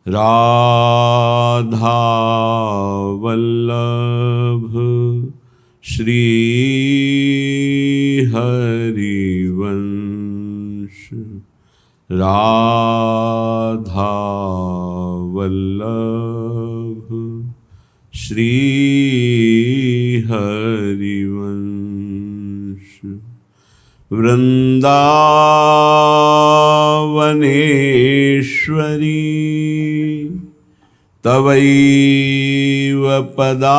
राधा वल्लभ श्री हरिवंश। राधा वल्लभ श्री हरिवंश। वृंदावनेश्वरी तवैव पदारविन्दं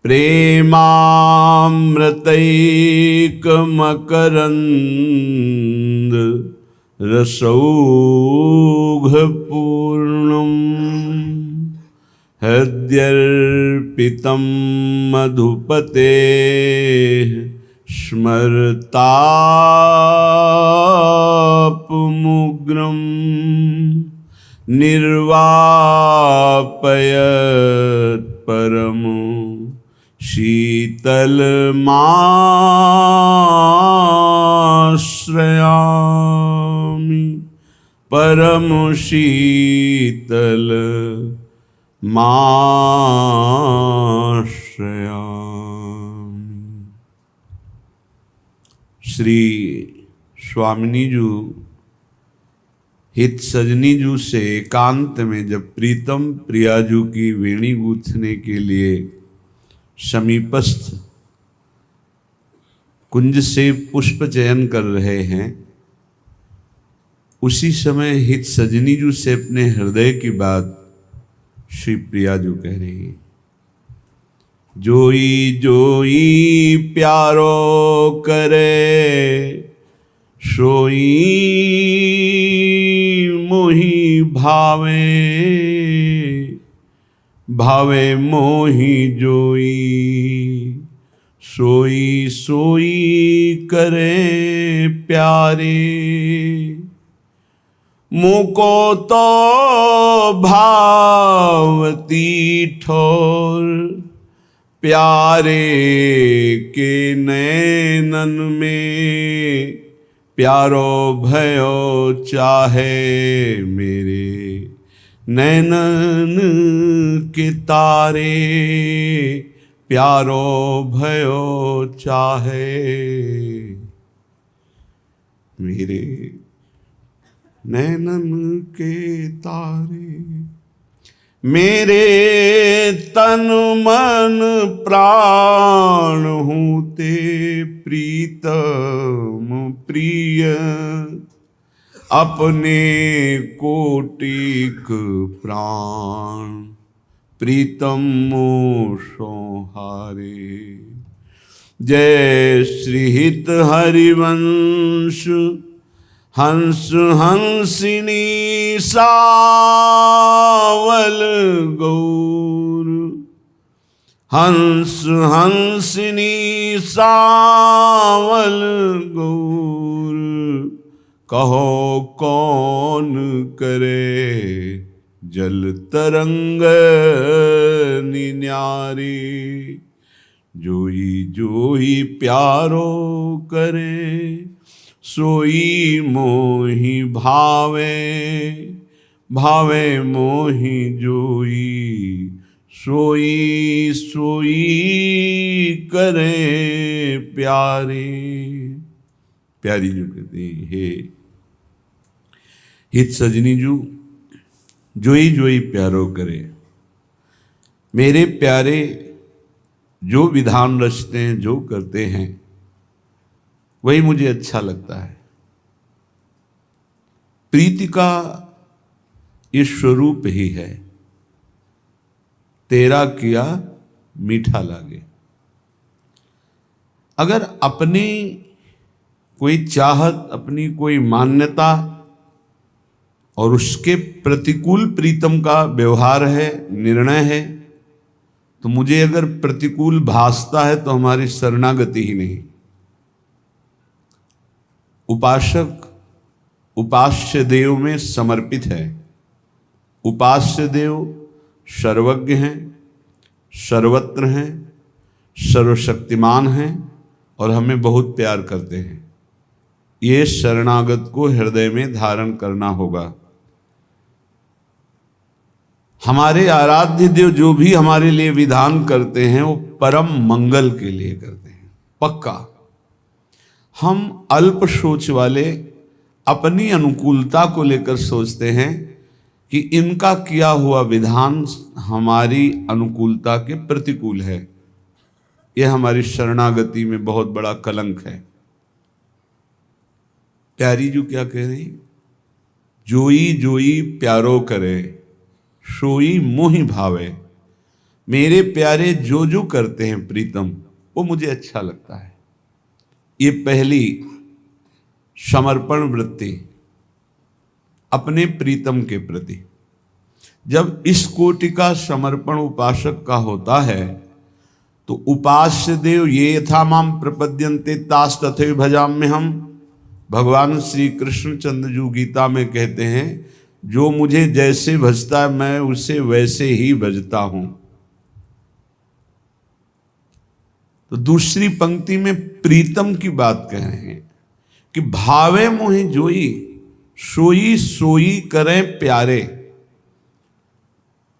प्रेमामृतैकमकरन्द रसौघपूर्णं हृद्यर्पितं मधुपतेः स्मरतापमुग्रं निर्वापयत् परमो शीतलमाश्रयामि। परम शीतल माश्रयामि। श्री स्वामिनी जी हित सजनी जू से एकांत में जब प्रीतम प्रियाजू की वेणी गूंथने के लिए समीपस्थ कुंज से पुष्प चयन कर रहे हैं, उसी समय हित सजनी जू से अपने हृदय की बात श्री प्रियाजू कह रही है। जोई जोई प्यारो करे सोई मोहि भावे। भावे मोहि जोई सोई सोई करे प्यारे। मुको तो भावती ठोर प्यारे के नैनन में। प्यारो भयो चाहे मेरे नैनन के तारे। प्यारो भयो चाहे मेरे नैनन के तारे। मेरे तन मन प्राण हूते प्रीतम प्रिय। अपने कोटिक प्राण प्रीतम मोषो हारे। जय श्री हित हरिवंश हंस हंसिनी सावल गौर। हंस हंसिनी सावल गौर। कहो कौन करे जल तरंग निन्यारी। जोई जोई प्यारो करे सोई मोहि भावे। भावे मोहि जोई सोई सोई करे प्यारे। प्यारी जो कहते हैं, हे हित सजनी जू जोई जोई प्यारो करे। मेरे प्यारे जो विधान रचते हैं, जो करते हैं, वही मुझे अच्छा लगता है। प्रीति का ये स्वरूप ही है, तेरा किया मीठा लागे। अगर अपनी कोई चाहत, अपनी कोई मान्यता और उसके प्रतिकूल प्रीतम का व्यवहार है, निर्णय है, तो मुझे अगर प्रतिकूल भासता है तो हमारी शरणागति ही नहीं। उपासक उपास्य देव में समर्पित है। उपास्य देव सर्वज्ञ हैं, सर्वत्र हैं, सर्वशक्तिमान हैं और हमें बहुत प्यार करते हैं। ये शरणागत को हृदय में धारण करना होगा। हमारे आराध्य देव जो भी हमारे लिए विधान करते हैं वो परम मंगल के लिए करते हैं, पक्का। हम अल्प सोच वाले अपनी अनुकूलता को लेकर सोचते हैं कि इनका किया हुआ विधान हमारी अनुकूलता के प्रतिकूल है। यह हमारी शरणागति में बहुत बड़ा कलंक है। प्यारी जो क्या कह रही, जोई जोई प्यारो करे सोई मोहि भावे। मेरे प्यारे जो जो करते हैं प्रीतम वो मुझे अच्छा लगता है। ये पहली समर्पण वृत्ति अपने प्रीतम के प्रति। जब इस कोटि का समर्पण उपासक का होता है तो उपास्य देव ये यथा माम प्रपद्यन्ते तास तथैव भजाम्य हम। भगवान श्री कृष्णचंद्र जी गीता में कहते हैं, जो मुझे जैसे भजता है मैं उसे वैसे ही भजता हूं। तो दूसरी पंक्ति में प्रीतम की बात कह रहे हैं कि भावे मोहि जोई सोई सोई करें प्यारे।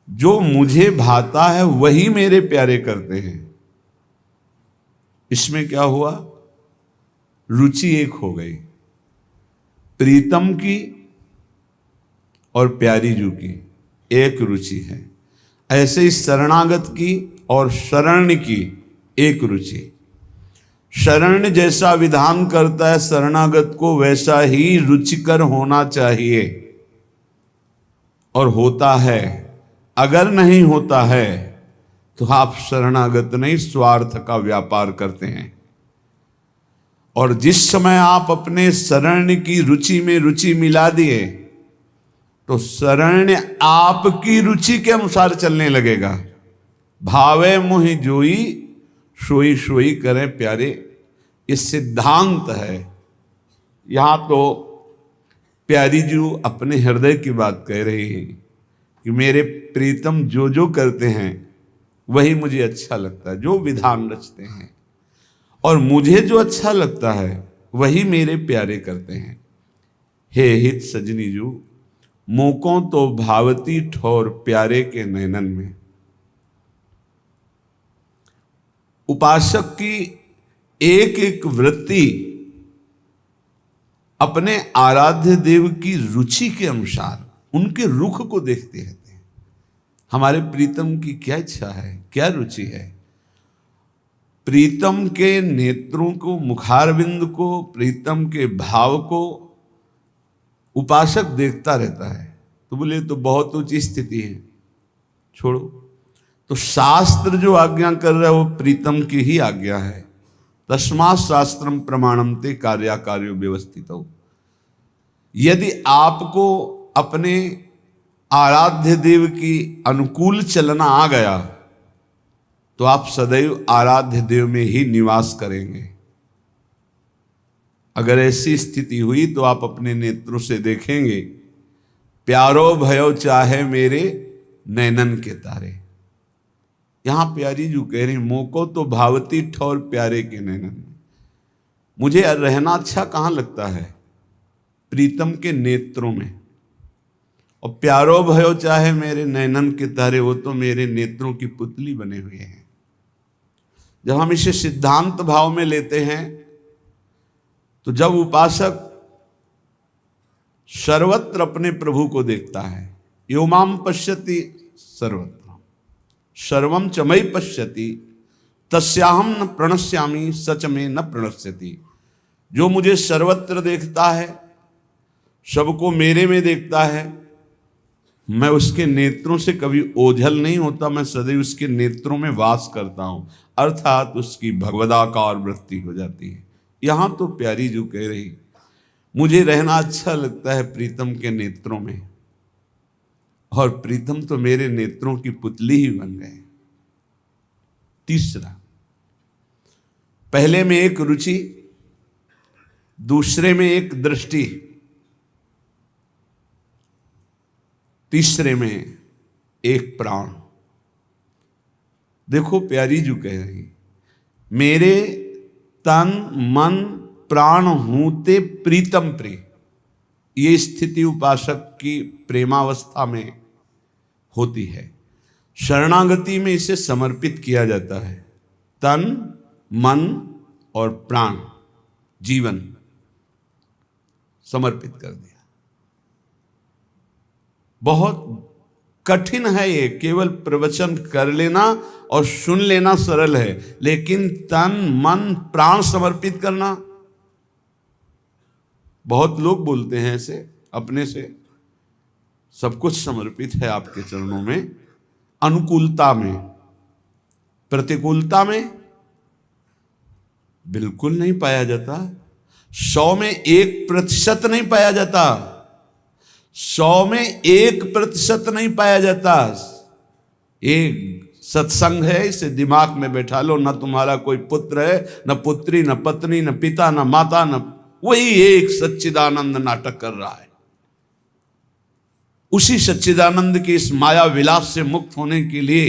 जो मुझे भाता है वही मेरे प्यारे करते हैं। इसमें क्या हुआ, रुचि एक हो गई, प्रीतम की और प्यारी जू की एक रुचि है। ऐसे ही शरणागत की और शरण की एक रुचि। शरण जैसा विधान करता है शरणागत को वैसा ही रुचिकर होना चाहिए, और होता है। अगर नहीं होता है तो आप शरणागत नहीं, स्वार्थ का व्यापार करते हैं। और जिस समय आप अपने शरण की रुचि में रुचि मिला दिए तो शरण आपकी रुचि के अनुसार चलने लगेगा। भावे मोहि जोई सोई सोई करें प्यारे, ये सिद्धांत है। यहां तो प्यारी जी अपने हृदय की बात कह रही है कि मेरे प्रीतम जो जो करते हैं वही मुझे अच्छा लगता है, जो विधान रचते हैं, और मुझे जो अच्छा लगता है वही मेरे प्यारे करते हैं। हे हित सजनी जू मोकों तो भावती ठोर प्यारे के नैनन में। उपासक की एक एक वृत्ति अपने आराध्य देव की रुचि के अनुसार उनके रुख को देखते रहते हैं। हमारे प्रीतम की क्या इच्छा है, क्या रुचि है। प्रीतम के नेत्रों को, मुखारविंद को, प्रीतम के भाव को उपासक देखता रहता है। तो बोले तो बहुत ऊंची स्थिति है, छोड़ो। तो शास्त्र जो आज्ञा कर रहा है वो प्रीतम की ही आज्ञा है। तस्मात् शास्त्रम प्रमाणम ते कार्याकार्यो व्यवस्थित हो। यदि आपको अपने आराध्य देव की अनुकूल चलना आ गया तो आप सदैव आराध्य देव में ही निवास करेंगे। अगर ऐसी स्थिति हुई तो आप अपने नेत्रों से देखेंगे, प्यारो भयो चाहे मेरे नैनन के तारे। यहां प्यारी जो कह रही, मोको तो भावती ठौर प्यारे के नैनन में। मुझे रहना अच्छा कहां लगता है, प्रीतम के नेत्रों में। और प्यारो भयो चाहे मेरे नैनन के तारे, वो तो मेरे नेत्रों की पुतली बने हुए हैं। जब हम इसे सिद्धांत भाव में लेते हैं तो जब उपासक सर्वत्र अपने प्रभु को देखता है, यो माम पश्यति सर्वत्र सर्वम च मयि पश्यति तस्याहम न प्रणश्यामि सच में न प्रणश्यति। जो मुझे सर्वत्र देखता है, सबको मेरे में देखता है, मैं उसके नेत्रों से कभी ओझल नहीं होता, मैं सदैव उसके नेत्रों में वास करता हूं। अर्थात उसकी भगवदाकार वृत्ति हो जाती है। यहां तो प्यारी जो कह रही, मुझे रहना अच्छा लगता है प्रीतम के नेत्रों में, और प्रीतम तो मेरे नेत्रों की पुतली ही बन गए। तीसरा, पहले में एक रुचि, दूसरे में एक दृष्टि, तीसरे में एक प्राण। देखो प्यारी जो कह रही, मेरे तन मन प्राण हूते प्रीतम प्रिय। ये स्थिति उपासक की प्रेमावस्था में होती है। शरणागति में इसे समर्पित किया जाता है, तन मन और प्राण, जीवन समर्पित कर दिया। बहुत कठिन है ये, केवल प्रवचन कर लेना और सुन लेना सरल है, लेकिन तन मन प्राण समर्पित करना, बहुत लोग बोलते हैं ऐसे अपने से, सब कुछ समर्पित है आपके चरणों में, अनुकूलता में, प्रतिकूलता में बिल्कुल नहीं पाया जाता। 100 में 1% नहीं पाया जाता, 100 में 1% नहीं पाया जाता। एक सत्संग है, इसे दिमाग में बैठा लो, न तुम्हारा कोई पुत्र है, न पुत्री, न पत्नी, न पिता, न माता, न, वही एक सच्चिदानंद नाटक कर रहा है। उसी सच्चिदानंद के इस माया विलास से मुक्त होने के लिए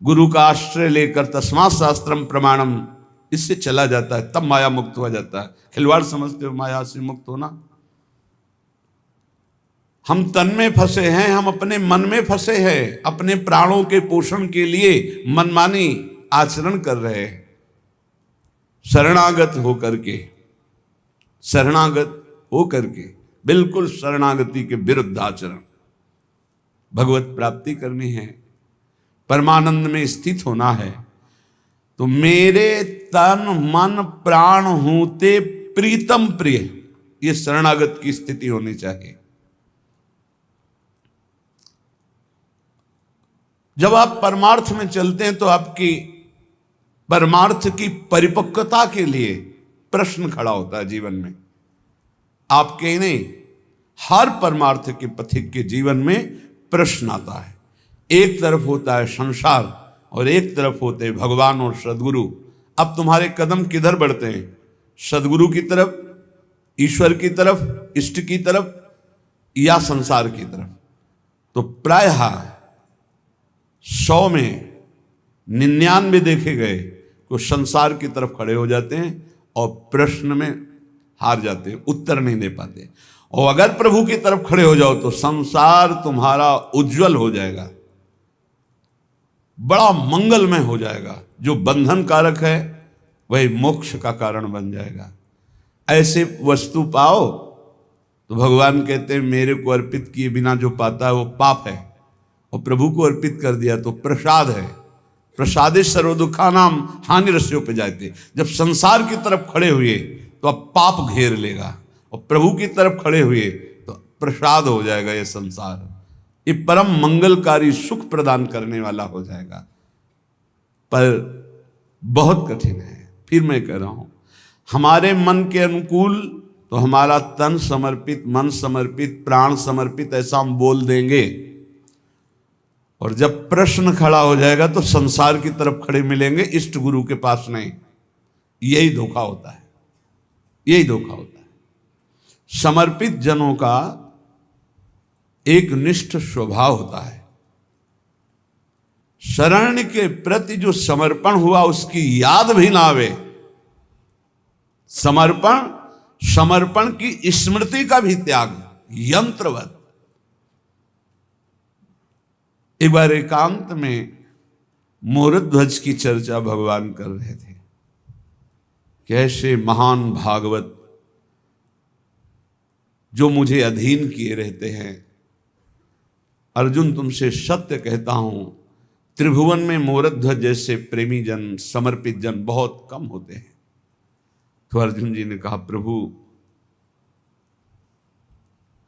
गुरु का आश्रय लेकर तस्मात् शास्त्रम प्रमाणम, इससे चला जाता है, तब माया मुक्त हो जाता है। खिलवाड़ समझते हो माया से मुक्त होना? हम तन में फंसे हैं, हम अपने मन में फंसे हैं, अपने प्राणों के पोषण के लिए मनमानी आचरण कर रहे हैं। शरणागत होकर के, शरणागत होकर के, बिल्कुल शरणागति के विरुद्ध आचरण। भगवत प्राप्ति करनी है, परमानंद में स्थित होना है, तो मेरे तन मन प्राण होते प्रीतम प्रिय, ये शरणागत की स्थिति होनी चाहिए। जब आप परमार्थ में चलते हैं तो आपकी परमार्थ की परिपक्वता के लिए प्रश्न खड़ा होता है जीवन में। आपके ही नहीं, हर परमार्थ के पथिक के जीवन में प्रश्न आता है। एक तरफ होता है संसार और एक तरफ होते हैं भगवान और सदगुरु। अब तुम्हारे कदम किधर बढ़ते हैं? सदगुरु की तरफ, ईश्वर की तरफ, इष्ट की तरफ, या संसार की तरफ? तो प्रायः 100 में 99 देखे गए तो संसार की तरफ खड़े हो जाते हैं और प्रश्न में हार जाते हैं, उत्तर नहीं दे पाते। और अगर प्रभु की तरफ खड़े हो जाओ तो संसार तुम्हारा उज्जवल हो जाएगा, बड़ा मंगलमय हो जाएगा। जो बंधन कारक है वही मोक्ष का कारण बन जाएगा। ऐसे वस्तु पाओ तो भगवान कहते हैं मेरे को अर्पित किए बिना जो पाता है वो पाप है, और प्रभु को अर्पित कर दिया तो प्रसाद है। प्रसादे सर्व दुखानाम हानि रस्यों पे जाते। जब संसार की तरफ खड़े हुए तो अब पाप घेर लेगा, और प्रभु की तरफ खड़े हुए तो प्रसाद हो जाएगा। ये संसार ये परम मंगलकारी सुख प्रदान करने वाला हो जाएगा, पर बहुत कठिन है। फिर मैं कह रहा हूं, हमारे मन के अनुकूल तो हमारा तन समर्पित, मन समर्पित, प्राण समर्पित, ऐसा हम बोल देंगे, और जब प्रश्न खड़ा हो जाएगा तो संसार की तरफ खड़े मिलेंगे, इष्ट गुरु के पास नहीं। यही धोखा होता है, यही धोखा होता है। समर्पित जनों का एक निष्ठ स्वभाव होता है। शरण के प्रति जो समर्पण हुआ उसकी याद भी ना आवे, समर्पण की स्मृति का भी त्याग, यंत्रवत। एक बार एकांत में मोरध्वज की चर्चा भगवान कर रहे थे। कैसे महान भागवत जो मुझे अधीन किए रहते हैं, अर्जुन तुमसे सत्य कहता हूं, त्रिभुवन में मोरध्वज जैसे प्रेमी जन, समर्पित जन बहुत कम होते हैं। तो अर्जुन जी ने कहा, प्रभु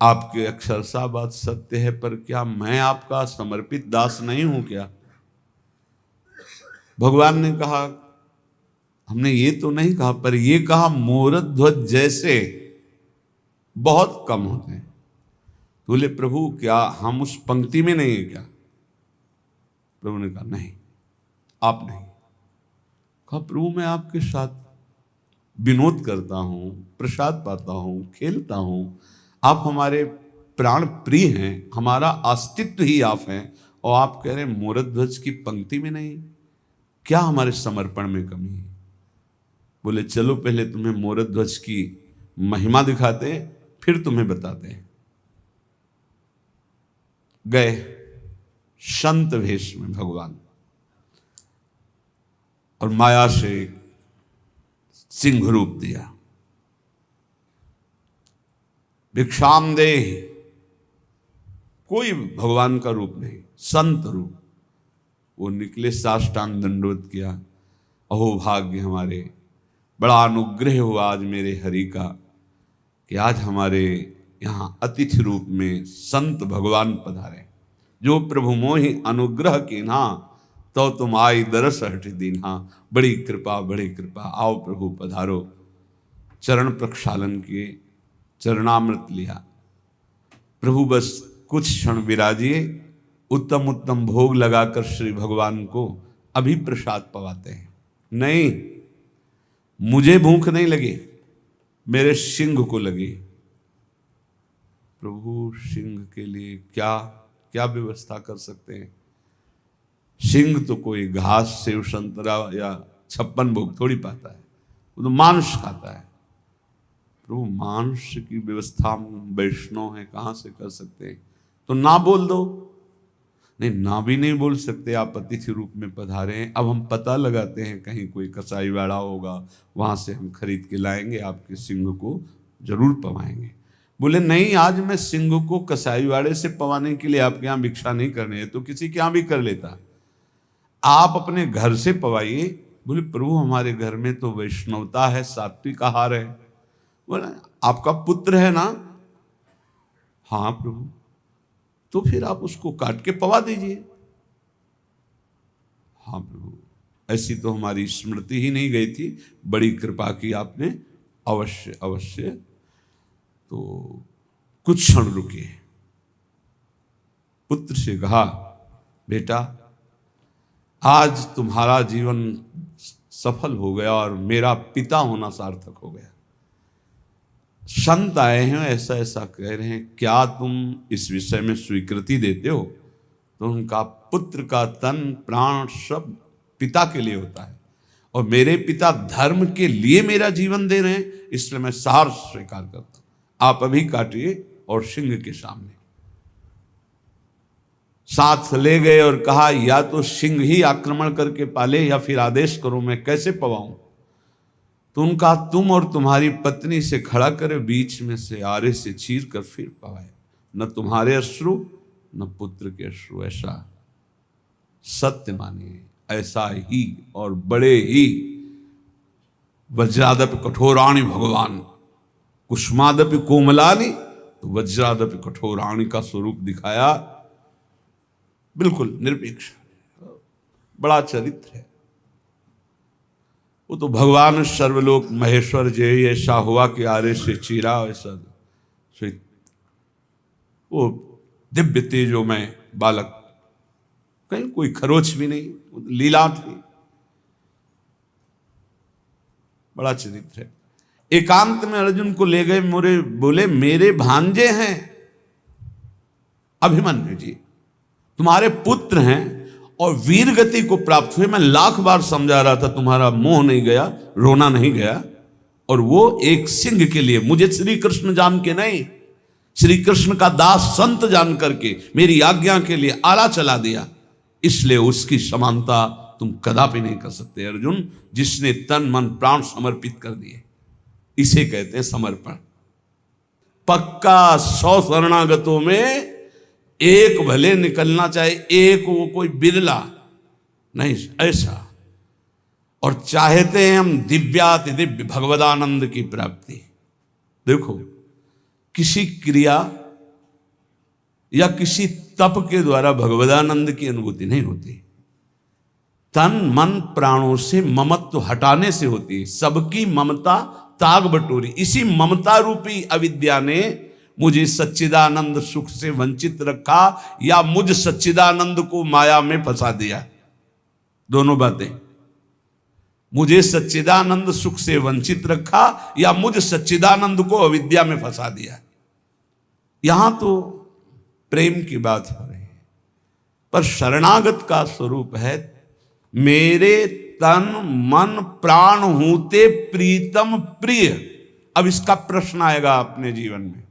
आपके अक्षरशः बात सत्य है, पर क्या मैं आपका समर्पित दास नहीं हूं क्या? भगवान ने कहा, हमने ये तो नहीं कहा, पर ये कहा मोरध्वज जैसे बहुत कम होते हैं। तो बोले, प्रभु क्या हम उस पंक्ति में नहीं है क्या? प्रभु ने कहा, नहीं, आप नहीं। कहा, प्रभु मैं आपके साथ विनोद करता हूं, प्रसाद पाता हूं, खेलता हूं, आप हमारे प्राण प्रिय हैं, हमारा अस्तित्व ही आप हैं, और आप कह रहे हैं मोरध्वज की पंक्ति में नहीं। क्या हमारे समर्पण में कमी है? बोले चलो पहले तुम्हें मोर ध्वज की महिमा दिखाते हैं, फिर तुम्हें बताते हैं। गए संत वेश में भगवान, और माया से सिंह रूप दिया। भिक्षाम दे, कोई भगवान का रूप नहीं, संत रूप। वो निकले, साष्टांग दंडवत किया। अहो भाग्य हमारे, बड़ा अनुग्रह हुआ आज मेरे हरि का कि आज हमारे यहाँ अतिथि रूप में संत भगवान पधारे। जो प्रभु मोहि अनुग्रह कीन्हा, तो तुम आई दरस हठ दीन्हा। बड़ी कृपा, बड़ी कृपा, आओ प्रभु पधारो। चरण प्रक्षालन किए, चरणामृत लिया। प्रभु बस कुछ क्षण विराजिए, उत्तम उत्तम भोग लगाकर श्री भगवान को अभी प्रसाद पवाते हैं। नहीं, मुझे भूख नहीं लगी, मेरे सिंह को लगी। प्रभु सिंह के लिए क्या क्या व्यवस्था कर सकते हैं? सिंह तो कोई घास, सेव, संतरा या 56 भोग थोड़ी पाता है, वो तो मांस खाता है। प्रभु मांस की व्यवस्था हम वैष्णव है, कहाँ से कर सकते हैं? तो ना बोल दो। नहीं, ना भी नहीं बोल सकते, आप अतिथि रूप में पधारे हैं। अब हम पता लगाते हैं, कहीं कोई कसाई वाड़ा होगा, वहां से हम खरीद के लाएंगे, आपके सिंह को जरूर पवाएंगे। बोले नहीं, आज मैं सिंह को कसाई वाड़े से पवाने के लिए आपके यहाँ भिक्षा नहीं करने है, तो किसी के यहाँ भी कर लेता, आप अपने घर से पवाइए। बोले प्रभु हमारे घर में तो वैष्णवता है, सात्विक आहार है। बोले आपका पुत्र है ना? हाँ प्रभु। तो फिर आप उसको काट के पवा दीजिए। हाँ प्रभु, ऐसी तो हमारी स्मृति ही नहीं गई थी, बड़ी कृपा की आपने, अवश्य अवश्य। तो कुछ क्षण रुके, पुत्र से कहा बेटा आज तुम्हारा जीवन सफल हो गया और मेरा पिता होना सार्थक हो गया। संत आए हैं, ऐसा ऐसा कह रहे हैं, क्या तुम इस विषय में स्वीकृति देते हो? तो उनका पुत्र का तन प्राण सब पिता के लिए होता है, और मेरे पिता धर्म के लिए मेरा जीवन दे रहे हैं, इसलिए मैं सार स्वीकार करता हूं। आप अभी काटिए और सिंह के सामने साथ ले गए और कहा या तो सिंह ही आक्रमण करके पाले या फिर आदेश करो, मैं कैसे पवाऊं? तो उनका तुम और तुम्हारी पत्नी से खड़ा करे, बीच में से आरे से चीर कर फिर पवाए। न तुम्हारे अश्रु न पुत्र के अश्रु। ऐसा सत्य मानिए, ऐसा ही और बड़े ही। वज्रादपि कठोराणि भगवान कुष्मादपि कोमलानि, तो वज्रादपि कठोराणि का स्वरूप दिखाया, बिल्कुल निरपेक्ष, बड़ा चरित्र है। वो तो भगवान सर्वलोक महेश्वर जय ऐसा हुआ कि आरे से चीरा, ऐसा वो दिव्य तेजो में बालक, कहीं कोई खरोच भी नहीं, लीला थी, बड़ा चरित्र है। एकांत में अर्जुन को ले गए, मोरे बोले मेरे भांजे हैं अभिमन्यु जी, तुम्हारे पुत्र हैं और वीर गति को प्राप्त हुए। मैं लाख बार समझा रहा था, तुम्हारा मोह नहीं गया, रोना नहीं गया, और वो एक सिंह के लिए, मुझे श्री कृष्ण जान के नहीं, श्री कृष्ण का दास संत जान करके मेरी आज्ञा के लिए आला चला दिया, इसलिए उसकी समानता तुम कदापि नहीं कर सकते अर्जुन, जिसने तन मन प्राण समर्पित कर दिए। इसे कहते हैं समर्पण। पक्का 100 शरणागतों में एक भले निकलना चाहिए, एक वो कोई बिरला नहीं, ऐसा। और चाहते हैं हम दिव्याति दिव्य भगवदानंद की प्राप्ति। देखो, किसी क्रिया या किसी तप के द्वारा भगवदानंद की अनुभूति नहीं होती, तन मन प्राणों से ममत्व हटाने से होती है। सबकी ममता ताग बटोरी, इसी ममता रूपी अविद्या ने मुझे सच्चिदानंद सुख से वंचित रखा, या मुझ सच्चिदानंद को माया में फंसा दिया। दोनों बातें, मुझे सच्चिदानंद सुख से वंचित रखा या मुझ सच्चिदानंद को अविद्या में फंसा दिया। यहां तो प्रेम की बात हो रही है, पर शरणागत का स्वरूप है मेरे तन मन प्राण हूते प्रीतम प्रिय। अब इसका प्रश्न आएगा अपने जीवन में,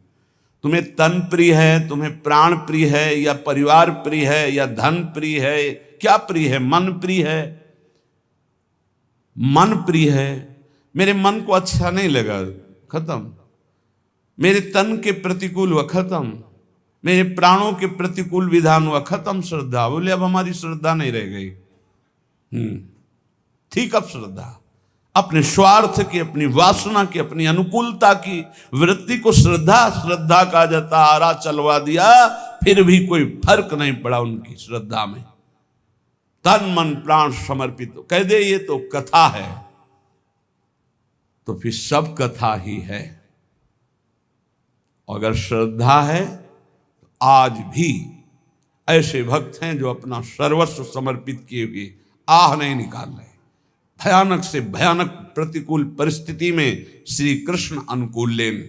तुम्हें तन प्रिय है, तुम्हें प्राण प्रिय है, या परिवार प्रिय है, या धन प्रिय है, क्या प्रिय है? मन प्रिय है। मन प्रिय है, मेरे मन को अच्छा नहीं लगा, खत्म। मेरे तन के प्रतिकूल हुआ, खत्म। मेरे प्राणों के प्रतिकूल विधान हुआ, खत्म श्रद्धा। बोले अब हमारी श्रद्धा नहीं रह गई। ठीक, अब श्रद्धा अपने स्वार्थ की, अपनी वासना की, अपनी अनुकूलता की वृत्ति को श्रद्धा कहा जाता। आरा चलवा दिया, फिर भी कोई फर्क नहीं पड़ा उनकी श्रद्धा में। तन मन प्राण समर्पित कह दे ये तो कथा है, तो फिर सब कथा ही है। अगर श्रद्धा है तो आज भी ऐसे भक्त हैं जो अपना सर्वस्व समर्पित किए हुए आह नहीं निकाल रहे। भयानक से भयानक प्रतिकूल परिस्थिति में श्री कृष्ण अनुकूल लेन।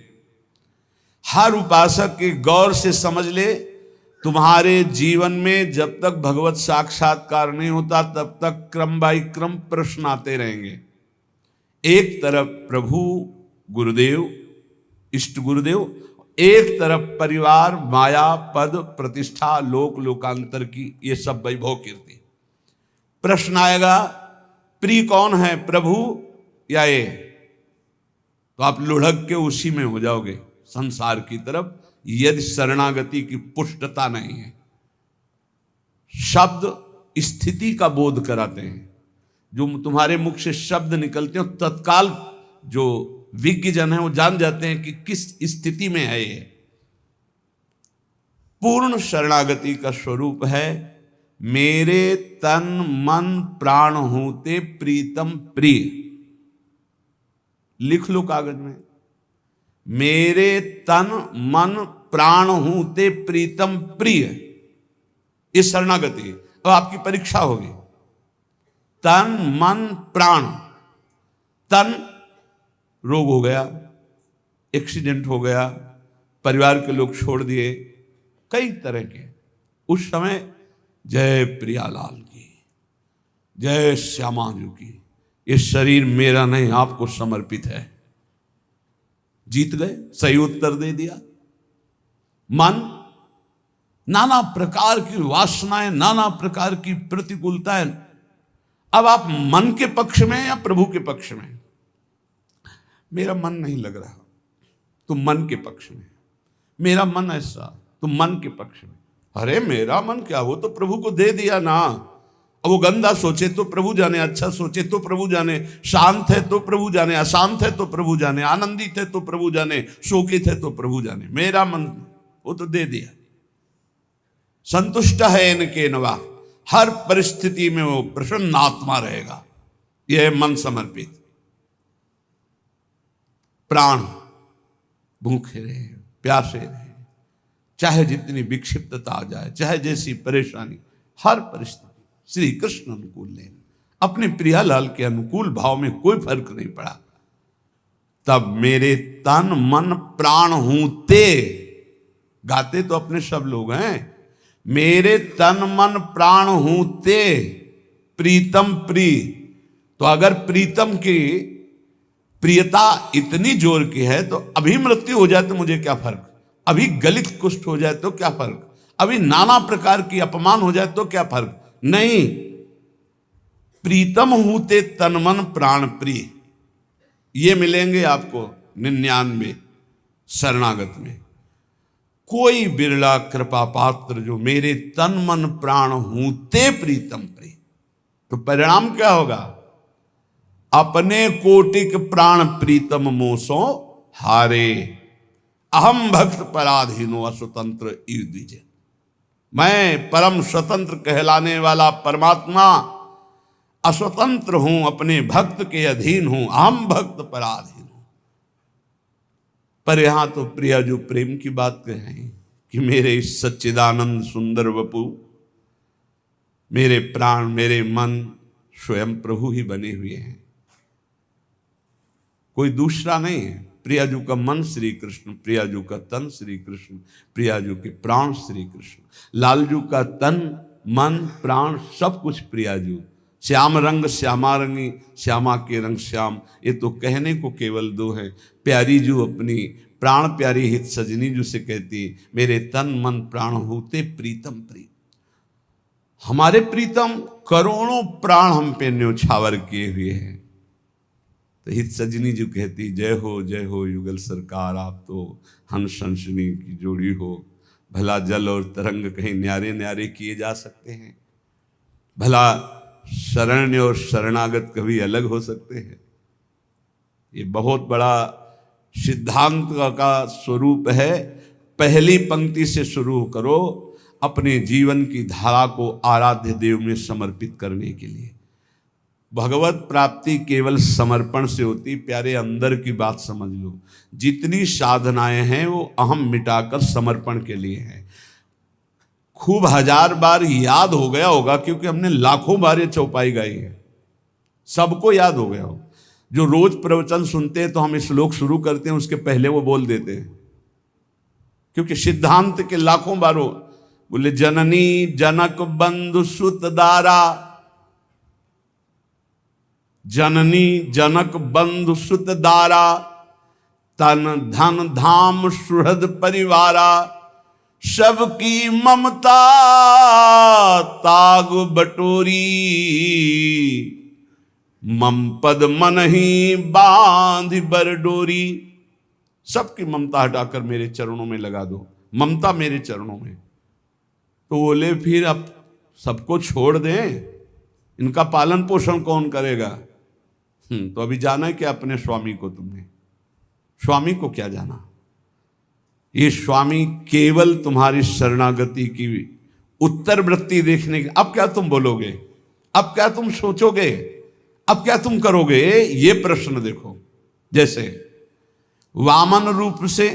हर उपासक के गौर से समझ ले, तुम्हारे जीवन में जब तक भगवत साक्षात्कार नहीं होता तब तक क्रम बाई क्रम प्रश्न आते रहेंगे। एक तरफ प्रभु गुरुदेव, इष्ट गुरुदेव, एक तरफ परिवार, माया, पद, प्रतिष्ठा, लोक लोकांतर की ये सब वैभव कीर्ति। प्रश्न आएगा प्रिय कौन है, प्रभु या ये? तो आप लुढ़क के उसी में हो जाओगे संसार की तरफ, यदि शरणागति की पुष्टता नहीं है। शब्द स्थिति का बोध कराते हैं। जो तुम्हारे मुख से शब्द निकलते हैं तत्काल जो विज्ञ जन है वो जान जाते हैं कि किस स्थिति में है ये। पूर्ण शरणागति का स्वरूप है मेरे तन मन प्राण होते प्रीतम प्रिय। लिख लो कागज में, मेरे तन मन प्राण होते प्रीतम प्रिय। इस शरणागति अब आपकी परीक्षा होगी। तन मन प्राण, तन रोग हो गया, एक्सीडेंट हो गया, परिवार के लोग छोड़ दिए, कई तरह के, उस समय जय प्रियालाल की, जय श्यामाजू की, ये शरीर मेरा नहीं आपको समर्पित है। जीत गए, सही उत्तर दे दिया। मन, नाना प्रकार की वासनाएं, नाना प्रकार की प्रतिकूलताएं। अब आप मन के पक्ष में या प्रभु के पक्ष में? मेरा मन नहीं लग रहा, तो मन के पक्ष में। मेरा मन ऐसा, तो मन के पक्ष में। अरे मेरा मन क्या, वो तो प्रभु को दे दिया ना। अब वो गंदा सोचे तो प्रभु जाने, अच्छा सोचे तो प्रभु जाने, शांत है तो प्रभु जाने, अशांत है तो प्रभु जाने, आनंदित है तो प्रभु जाने, शोकित है तो प्रभु जाने। मेरा मन वो तो दे दिया। संतुष्ट है इनके नवा, हर परिस्थिति में वो प्रसन्न आत्मा रहेगा। यह है मन समर्पित। प्राण भूखे रहे, प्यासे रहे, चाहे जितनी विक्षिप्तता आ जाए, चाहे जैसी परेशानी, हर परिस्थिति श्री कृष्ण अनुकूल लेन। अपने प्रियालाल के अनुकूल भाव में कोई फर्क नहीं पड़ा। तब मेरे तन मन प्राण हूं ते, गाते तो अपने सब लोग हैं, मेरे तन मन प्राण हूं ते प्रीतम प्रिय। तो अगर प्रीतम की प्रियता इतनी जोर की है तो अभी मृत्यु हो जाए तो मुझे क्या फर्क, अभी गलित कुष्ठ हो जाए तो क्या फर्क, अभी नाना प्रकार की अपमान हो जाए तो क्या फर्क नहीं। प्रीतम हूते तन मन प्राण प्रिय, ये मिलेंगे आपको 99 शरणागत में। कोई बिरला कृपा पात्र जो मेरे तन मन प्राण हूते प्रीतम प्रिय। तो परिणाम क्या होगा? अपने कोटिक प्राण प्रीतम मोसो हारे, अहम भक्त पराधीनो अस्वतंत्र इव द्विजे। मैं परम स्वतंत्र कहलाने वाला परमात्मा अस्वतंत्र हूं, अपने भक्त के अधीन हूं, अहम भक्त पराधीन हूं। पर यहां तो प्रिया जो प्रेम की बात कहें कि मेरे इस सच्चिदानंद सुंदर वपु, मेरे प्राण, मेरे मन स्वयं प्रभु ही बने हुए हैं, कोई दूसरा नहीं है। प्रियाजू का मन श्री कृष्ण, प्रियाजू का तन श्री कृष्ण, प्रियाजू के प्राण श्री कृष्ण, लालजू का तन मन प्राण सब कुछ प्रियाजू, श्याम रंग श्यामा रंगी, श्यामा के रंग श्याम, ये तो कहने को केवल दो है। प्यारी जो अपनी प्राण प्यारी हित सजनी जो से कहती, मेरे तन मन प्राण होते प्रीतम प्रीत। हमारे प्रीतम करोड़ों प्राण हम पे न्योछावर किए हुए हैं। तो हित सजनी जो कहती, जय हो युगल सरकार, आप तो हंस हंसनी की जोड़ी हो। भला जल और तरंग कहीं न्यारे न्यारे किए जा सकते हैं? भला शरण्य और शरणागत कभी अलग हो सकते हैं? ये बहुत बड़ा सिद्धांत का स्वरूप है। पहली पंक्ति से शुरू करो अपने जीवन की धारा को आराध्य देव में समर्पित करने के लिए। भगवत प्राप्ति केवल समर्पण से होती। प्यारे, अंदर की बात समझ लो, जितनी साधनाएं हैं वो अहम मिटाकर समर्पण के लिए हैं। खूब 1000 बार याद हो गया होगा, क्योंकि हमने लाखों बार ये चौपाई गाई है, सबको याद हो गया हो। जो रोज प्रवचन सुनते हैं तो हम श्लोक शुरू करते हैं, उसके पहले वो बोल देते हैं, क्योंकि सिद्धांत के लाखों बारों बोले, जननी जनक बंधु सुत दारा, जननी जनक बंधु सुत दारा, तन धन धाम सुहृद परिवारा, सबकी ममता ताग बटोरी, मम पद मन ही बांध बरडोरी। सबकी ममता हटाकर मेरे चरणों में लगा दो, ममता मेरे चरणों में। तो बोले फिर अब सबको छोड़ दें, इनका पालन पोषण कौन करेगा? तो अभी जाना है क्या अपने स्वामी को? तुमने स्वामी को क्या जाना? ये स्वामी केवल तुम्हारी शरणागति की उत्तर वृत्ति देखने के। अब क्या तुम बोलोगे? अब क्या तुम सोचोगे? अब क्या तुम करोगे? ये प्रश्न देखो। जैसे वामन रूप से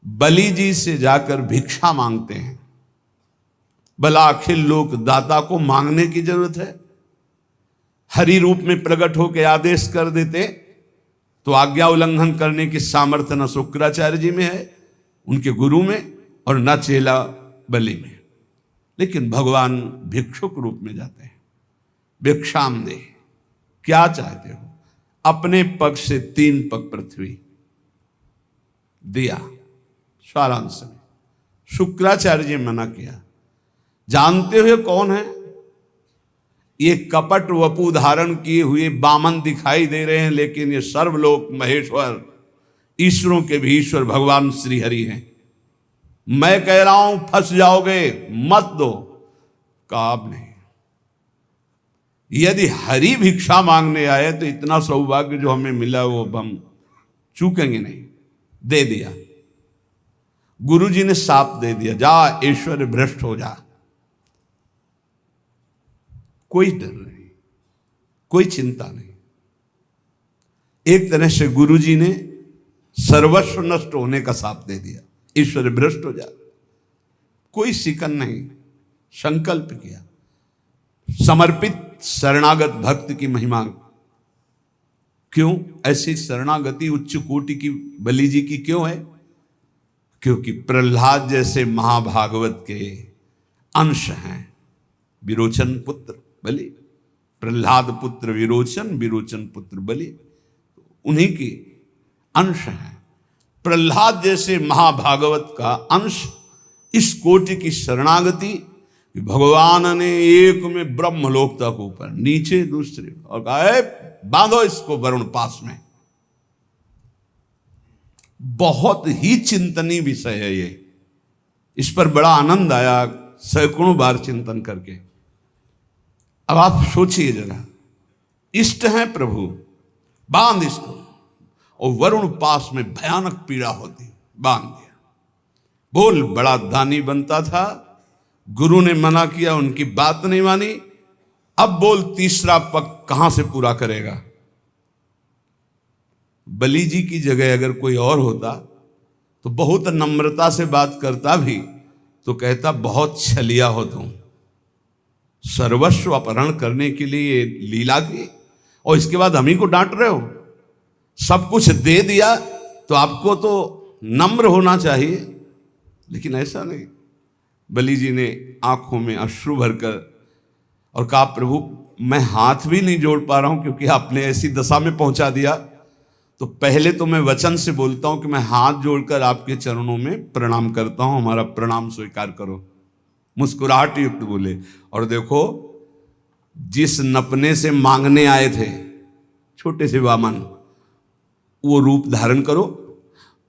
बलि जी से जाकर भिक्षा मांगते हैं, भला अखिल लोक दाता को मांगने की जरूरत है? हरि रूप में प्रकट होकर आदेश कर देते तो आज्ञा उल्लंघन करने की सामर्थ्य न शुक्राचार्य जी में है, उनके गुरु में, और न चेला बलि में। लेकिन भगवान भिक्षुक रूप में जाते हैं। भिक्षाम दे, क्या चाहते हो? अपने पग से 3 पग पृथ्वी दिया। सारांश में शुक्राचार्य जी मना किया। जानते हुए कौन है? ये कपट वपु धारण किए हुए बामन दिखाई दे रहे हैं, लेकिन ये सर्वलोक महेश्वर, ईश्वरों के भी ईश्वर भगवान श्री हरि हैं। मैं कह रहा हूं फंस जाओगे, मत दो। काब नहीं। यदि हरि भिक्षा मांगने आए तो इतना सौभाग्य जो हमें मिला वो हम चूकेंगे नहीं। दे दिया। गुरु जी ने साप दे दिया, जा ईश्वर भ्रष्ट हो जा। कोई डर नहीं, कोई चिंता नहीं। एक तरह से गुरु जी ने सर्वस्व नष्ट होने का साप दे दिया, ईश्वर भ्रष्ट हो जा। कोई शिकन नहीं, संकल्प किया। समर्पित शरणागत भक्त की महिमा। क्यों ऐसी शरणागति उच्च कोटि की बलि जी की क्यों है? क्योंकि प्रहलाद जैसे महाभागवत के अंश हैं। विरोचन पुत्र बलि, प्रहलाद पुत्र विरोचन, विरोचन पुत्र बलि, उन्हीं के अंश हैं। प्रहलाद जैसे महाभागवत का अंश, इस कोटि की शरणागति कि भगवान ने एक में ब्रह्मलोक तक ऊपर, नीचे दूसरे, और कहा बांधो इसको वरुण पास में। बहुत ही चिंतनीय विषय है ये। इस पर बड़ा आनंद आया सैकड़ों बार चिंतन करके। अब आप सोचिए जरा, इष्ट है प्रभु, बांध इसको, और वरुण पास में भयानक पीड़ा होती, बांध दिया। बोल बड़ा दानी बनता था, गुरु ने मना किया, उनकी बात नहीं मानी। अब बोल तीसरा पग कहां से पूरा करेगा? बलि जी की जगह अगर कोई और होता तो बहुत नम्रता से बात करता भी, तो कहता बहुत छलिया हो तुम, सर्वस्व अपहरण करने के लिए लीला की, और इसके बाद हम ही को डांट रहे हो। सब कुछ दे दिया तो आपको तो नम्र होना चाहिए, लेकिन ऐसा नहीं। बलि जी ने आंखों में अश्रु भरकर और कहा, प्रभु मैं हाथ भी नहीं जोड़ पा रहा हूं क्योंकि आपने ऐसी दशा में पहुंचा दिया। तो पहले तो मैं वचन से बोलता हूं कि मैं हाथ जोड़कर आपके चरणों में प्रणाम करता हूं, हमारा प्रणाम स्वीकार करो। मुस्कुराहट युक्त बोले, और देखो जिस नपने से मांगने आए थे छोटे से वामन, वो रूप धारण करो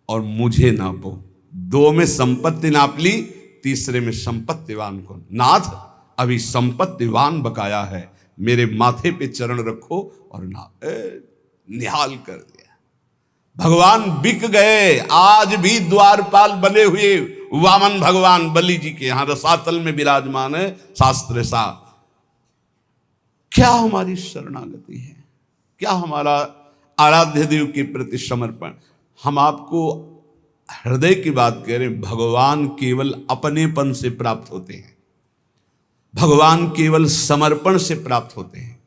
और मुझे नापो। 2 में संपत्ति नाप ली, तीसरे में संपत्तिवान को। नाथ अभी संपत्तिवान बकाया है, मेरे माथे पे चरण रखो और नाप। निहाल कर दिया। भगवान बिक गए। आज भी द्वारपाल बने हुए वामन भगवान बलि जी के यहां रसातल में विराजमान है। शास्त्र सा क्या हमारी शरणागति है, क्या हमारा आराध्य देव के प्रति समर्पण। हम आपको हृदय की बात कह रहे हैं। भगवान केवल अपनेपन से प्राप्त होते हैं, भगवान केवल समर्पण से प्राप्त होते हैं।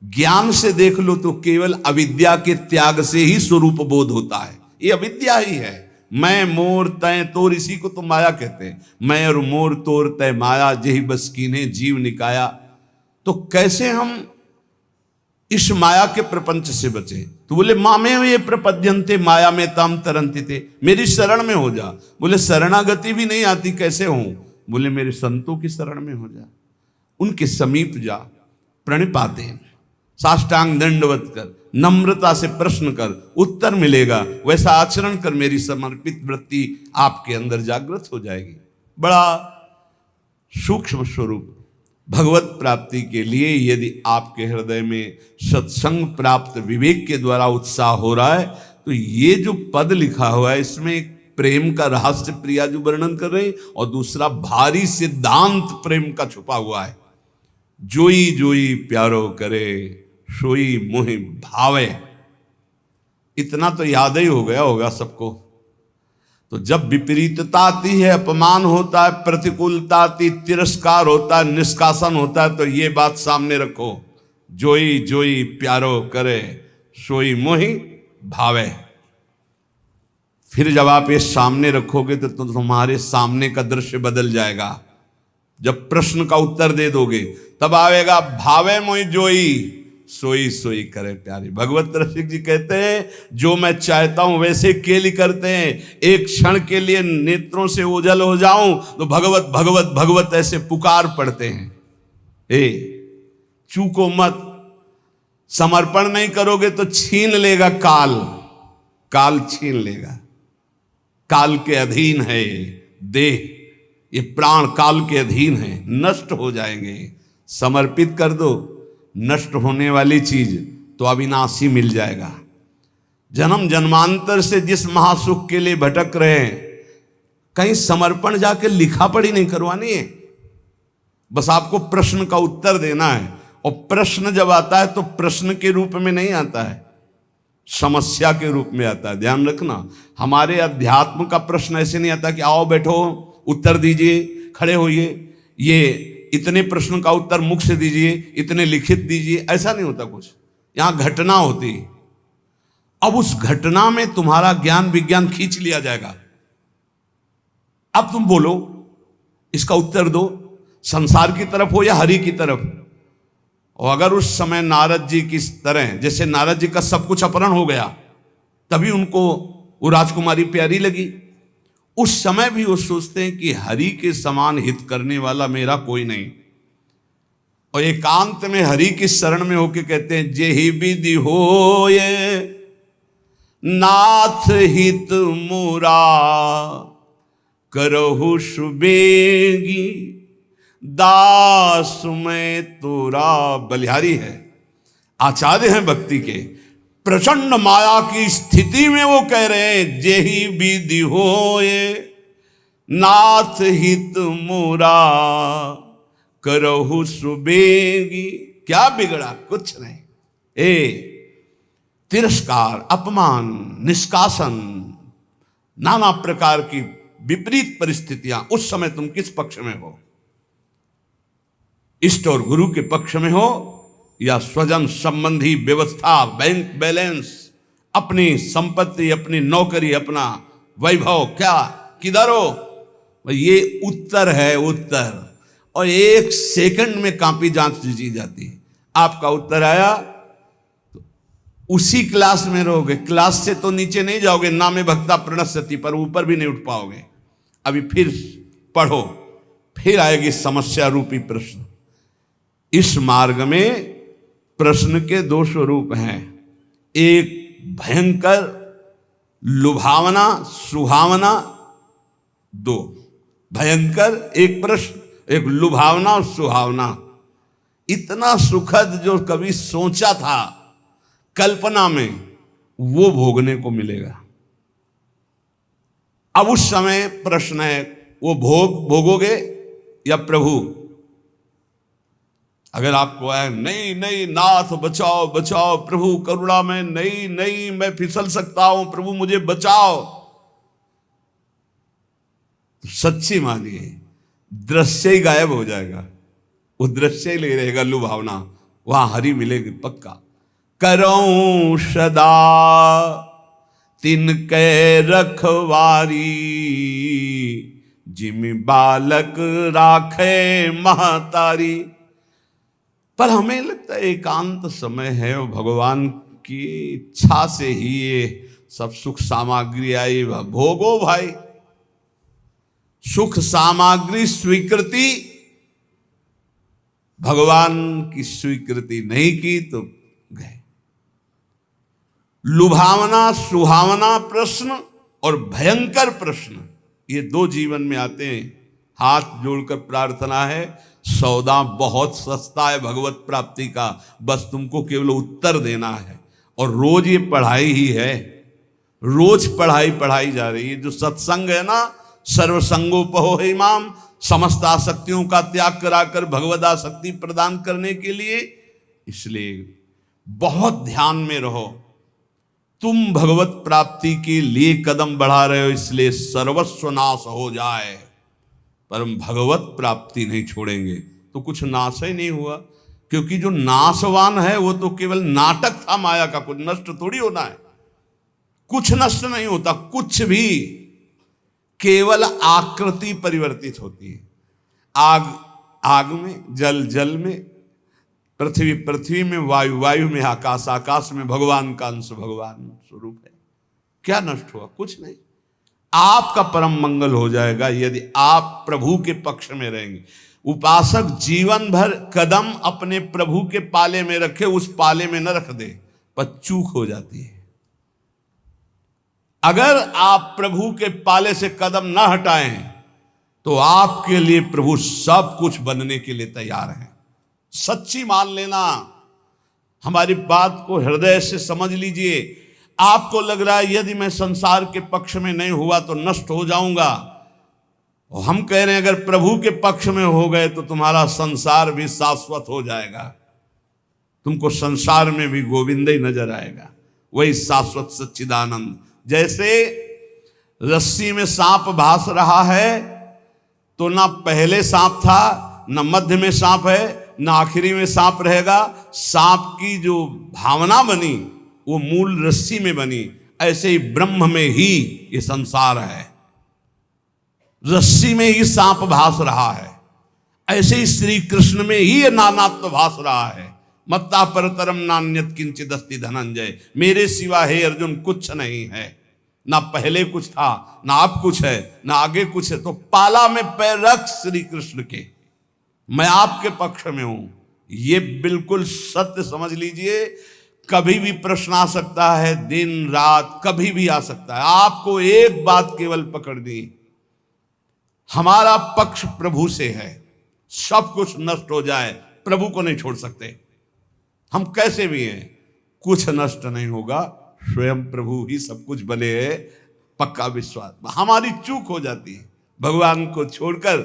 ज्ञान से देख लो तो केवल अविद्या के त्याग से ही स्वरूप बोध होता है। ये अविद्या ही है। मैं मोर तय तोर, इसी को तो माया कहते हैं। मैं और मोर तोर तय माया, जही बस कीन्हे जीव निकाया। तो कैसे हम इस माया के प्रपंच से बचे? तो बोले मामे ये प्रपद्यन्ते माया में ताम तरंती थे, मेरी शरण में हो जा। बोले शरणागति भी नहीं आती, कैसे हूं? बोले मेरे संतों की शरण में हो जा, उनके समीप जा, प्रणिपाते साष्टांग दंडवत कर, नम्रता से प्रश्न कर, उत्तर मिलेगा। वैसा आचरण कर, मेरी समर्पित वृत्ति आपके अंदर जागृत हो जाएगी। बड़ा सूक्ष्म स्वरूप भगवत प्राप्ति के लिए यदि आपके हृदय में सत्संग प्राप्त विवेक के द्वारा उत्साह हो रहा है, तो ये जो पद लिखा हुआ है इसमें एक प्रेम का रहस्य प्रिया जो वर्णन कर रहे हैं, और दूसरा भारी सिद्धांत प्रेम का छुपा हुआ है। जोई जोई प्यारो करे, सोई मोहि भावे। इतना तो याद ही हो गया होगा सबको। तो जब विपरीतता आती है, अपमान होता है, प्रतिकूलता आती, तिरस्कार होता है, निष्कासन होता है, तो ये बात सामने रखो। जोई जोई प्यारो करे, सोई मोहि भावे। फिर जब आप ये सामने रखोगे तो तुम्हारे सामने का दृश्य बदल जाएगा। जब प्रश्न का उत्तर दे दोगे तब आएगा भावे मोहि जोई, सोई सोई करे प्यारी। भगवत रसिक जी कहते हैं जो मैं चाहता हूं वैसे केली करते हैं। एक क्षण के लिए नेत्रों से ओझल हो जाऊं तो भगवत भगवत भगवत ऐसे पुकार पड़ते हैं। चूको मत, समर्पण नहीं करोगे तो छीन लेगा काल, काल छीन लेगा। काल के अधीन है देह, ये प्राण काल के अधीन है, नष्ट हो जाएंगे। समर्पित कर दो, नष्ट होने वाली चीज तो अविनाशी मिल जाएगा। जन्म जन्मांतर से जिस महासुख के लिए भटक रहे हैं, कहीं समर्पण जाके लिखा पढ़ी नहीं करवानी है। बस आपको प्रश्न का उत्तर देना है, और प्रश्न जब आता है तो प्रश्न के रूप में नहीं आता है, समस्या के रूप में आता है। ध्यान रखना, हमारे अध्यात्म का प्रश्न ऐसे नहीं आता कि आओ बैठो उत्तर दीजिए, खड़े होइए, ये इतने प्रश्न का उत्तर मुख से दीजिए, इतने लिखित दीजिए, ऐसा नहीं होता कुछ। यहां घटना होती। अब उस घटना में तुम्हारा ज्ञान विज्ञान खींच लिया जाएगा। अब तुम बोलो, इसका उत्तर दो, संसार की तरफ हो या हरि की तरफ। और अगर उस समय नारद जी की तरह, जैसे नारद जी का सब कुछ अपहरण हो गया, तभी उनको वो राजकुमारी प्यारी लगी, उस समय भी वो सोचते हैं कि हरि के समान हित करने वाला मेरा कोई नहीं। और एकांत में हरि की शरण में होके कहते हैं जेहि विधि होए नाथ हित मुरा, करहु सुबेगी दास मैं तोरा। बलिहारी है, आचार्य हैं भक्ति के। प्रचंड माया की स्थिति में वो कह रहे हैं जेहि विधि होए नाथ हित मुरा, करहु सुबेगी। क्या बिगड़ा? कुछ नहीं। तिरस्कार, अपमान, निष्कासन, नाना प्रकार की विपरीत परिस्थितियां, उस समय तुम किस पक्ष में हो? इष्ट और गुरु के पक्ष में हो या स्वजन संबंधी व्यवस्था, बैंक बैलेंस, अपनी संपत्ति, अपनी नौकरी, अपना वैभव, क्या किधर हो? ये उत्तर है, उत्तर। और 1 सेकंड में कॉपी जांच ली जाती है। आपका उत्तर आया तो उसी क्लास में रहोगे, क्लास से तो नीचे नहीं जाओगे, ना में भक्ता प्रणश्यति, पर ऊपर भी नहीं उठ पाओगे। अभी फिर पढ़ो, फिर आएगी समस्या रूपी प्रश्न। इस मार्ग में प्रश्न के दो स्वरूप हैं, एक भयंकर लुभावना सुहावना, दो भयंकर एक प्रश्न, एक लुभावना और सुहावना। इतना सुखद जो कभी सोचा था कल्पना में, वो भोगने को मिलेगा। अब उस समय प्रश्न है, वो भोगोगे या प्रभु? अगर आपको है नहीं नहीं नाथ बचाओ बचाओ, प्रभु करुणा में, नहीं नहीं मैं फिसल सकता हूं, प्रभु मुझे बचाओ, तो सच्ची मानिए दृश्य ही गायब हो जाएगा, वो दृश्य ही ले रहेगा लुभावना, वहां हरि मिलेगी पक्का। करऊं सदा तिनके रखवारी, जिमि बालक राखे महतारी। पर हमें लगता है एकांत समय है और भगवान की इच्छा से ही ये सब सुख सामग्री आई, भोगो भाई। सुख सामग्री स्वीकृति, भगवान की स्वीकृति नहीं की तो गए। लुभावना सुहावना प्रश्न और भयंकर प्रश्न, ये दो जीवन में आते हैं। हाथ जोड़कर प्रार्थना है, सौदा बहुत सस्ता है भगवत प्राप्ति का, बस तुमको केवल उत्तर देना है। और रोज ये पढ़ाई ही है, रोज पढ़ाई जा रही है। जो सत्संग है ना, सर्वसंगोपहो इमाम, समस्त आसक्तियों का त्याग कराकर भगवद आसक्ति प्रदान करने के लिए। इसलिए बहुत ध्यान में रहो, तुम भगवत प्राप्ति के लिए कदम बढ़ा रहे हो, इसलिए सर्वस्व नाश हो जाए पर हम भगवत प्राप्ति नहीं छोड़ेंगे, तो कुछ नाश ही नहीं हुआ। क्योंकि जो नाशवान है वो तो केवल नाटक था माया का, कुछ नष्ट थोड़ी होना है, कुछ नष्ट नहीं होता कुछ भी, केवल आकृति परिवर्तित होती है। आग आग में, जल जल में, पृथ्वी पृथ्वी में, वायु वायु में, आकाश आकाश में, भगवान का अंश भगवान स्वरूप है। क्या नष्ट हुआ? कुछ नहीं। आपका परम मंगल हो जाएगा यदि आप प्रभु के पक्ष में रहेंगे। उपासक जीवन भर कदम अपने प्रभु के पाले में रखे, उस पाले में न रख दे, पर चूक हो जाती है। अगर आप प्रभु के पाले से कदम न हटाएं तो आपके लिए प्रभु सब कुछ बनने के लिए तैयार है। सच्ची मान लेना, हमारी बात को हृदय से समझ लीजिए। आपको लग रहा है यदि मैं संसार के पक्ष में नहीं हुआ तो नष्ट हो जाऊंगा, और हम कह रहे हैं अगर प्रभु के पक्ष में हो गए तो तुम्हारा संसार भी शाश्वत हो जाएगा, तुमको संसार में भी गोविंद ही नजर आएगा, वही शाश्वत सच्चिदानंद। जैसे रस्सी में सांप भास रहा है तो ना पहले सांप था, ना मध्य में सांप है, ना आखिरी में सांप रहेगा। सांप की जो भावना बनी वो मूल रस्सी में बनी, ऐसे ही ब्रह्म में ही ये संसार है, रस्सी में ही सांप भास रहा है, ऐसे ही श्री कृष्ण में ही ये नानात्व भास रहा है। मत्ता परतरम नान्यत किंचित अस्ति धनंजय, मेरे सिवा हे अर्जुन कुछ नहीं है, ना पहले कुछ था, ना अब कुछ है, ना आगे कुछ है। तो पाला में पैर रख श्री कृष्ण के, मैं आपके पक्ष में हूं, ये बिल्कुल सत्य समझ लीजिए। कभी भी प्रश्न आ सकता है, दिन रात कभी भी आ सकता है। आपको एक बात केवल पकड़ दी, हमारा पक्ष प्रभु से है। सब कुछ नष्ट हो जाए, प्रभु को नहीं छोड़ सकते। हम कैसे भी हैं, कुछ नष्ट नहीं होगा, स्वयं प्रभु ही सब कुछ बने हैं, पक्का विश्वास। हमारी चूक हो जाती है भगवान को छोड़कर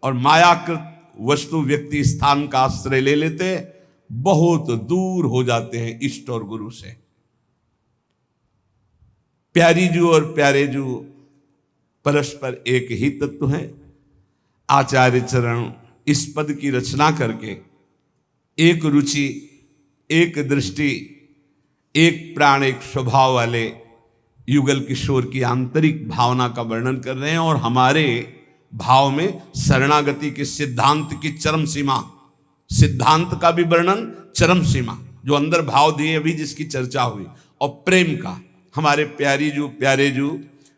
और मायाकृत वस्तु व्यक्ति स्थान का आश्रय ले लेते, बहुत दूर हो जाते हैं इष्ट और गुरु से। प्यारी जू और प्यारे जू परस्पर एक ही तत्व हैं। आचार्य चरण इस पद की रचना करके एक रुचि, एक दृष्टि, एक प्राण, एक स्वभाव वाले युगल किशोर की आंतरिक भावना का वर्णन कर रहे हैं और हमारे भाव में शरणागति के सिद्धांत की चरम सीमा सिद्धांत का भी वर्णन, चरम सीमा जो अंदर भाव दिए अभी जिसकी चर्चा हुई, और प्रेम का। हमारे प्यारे जू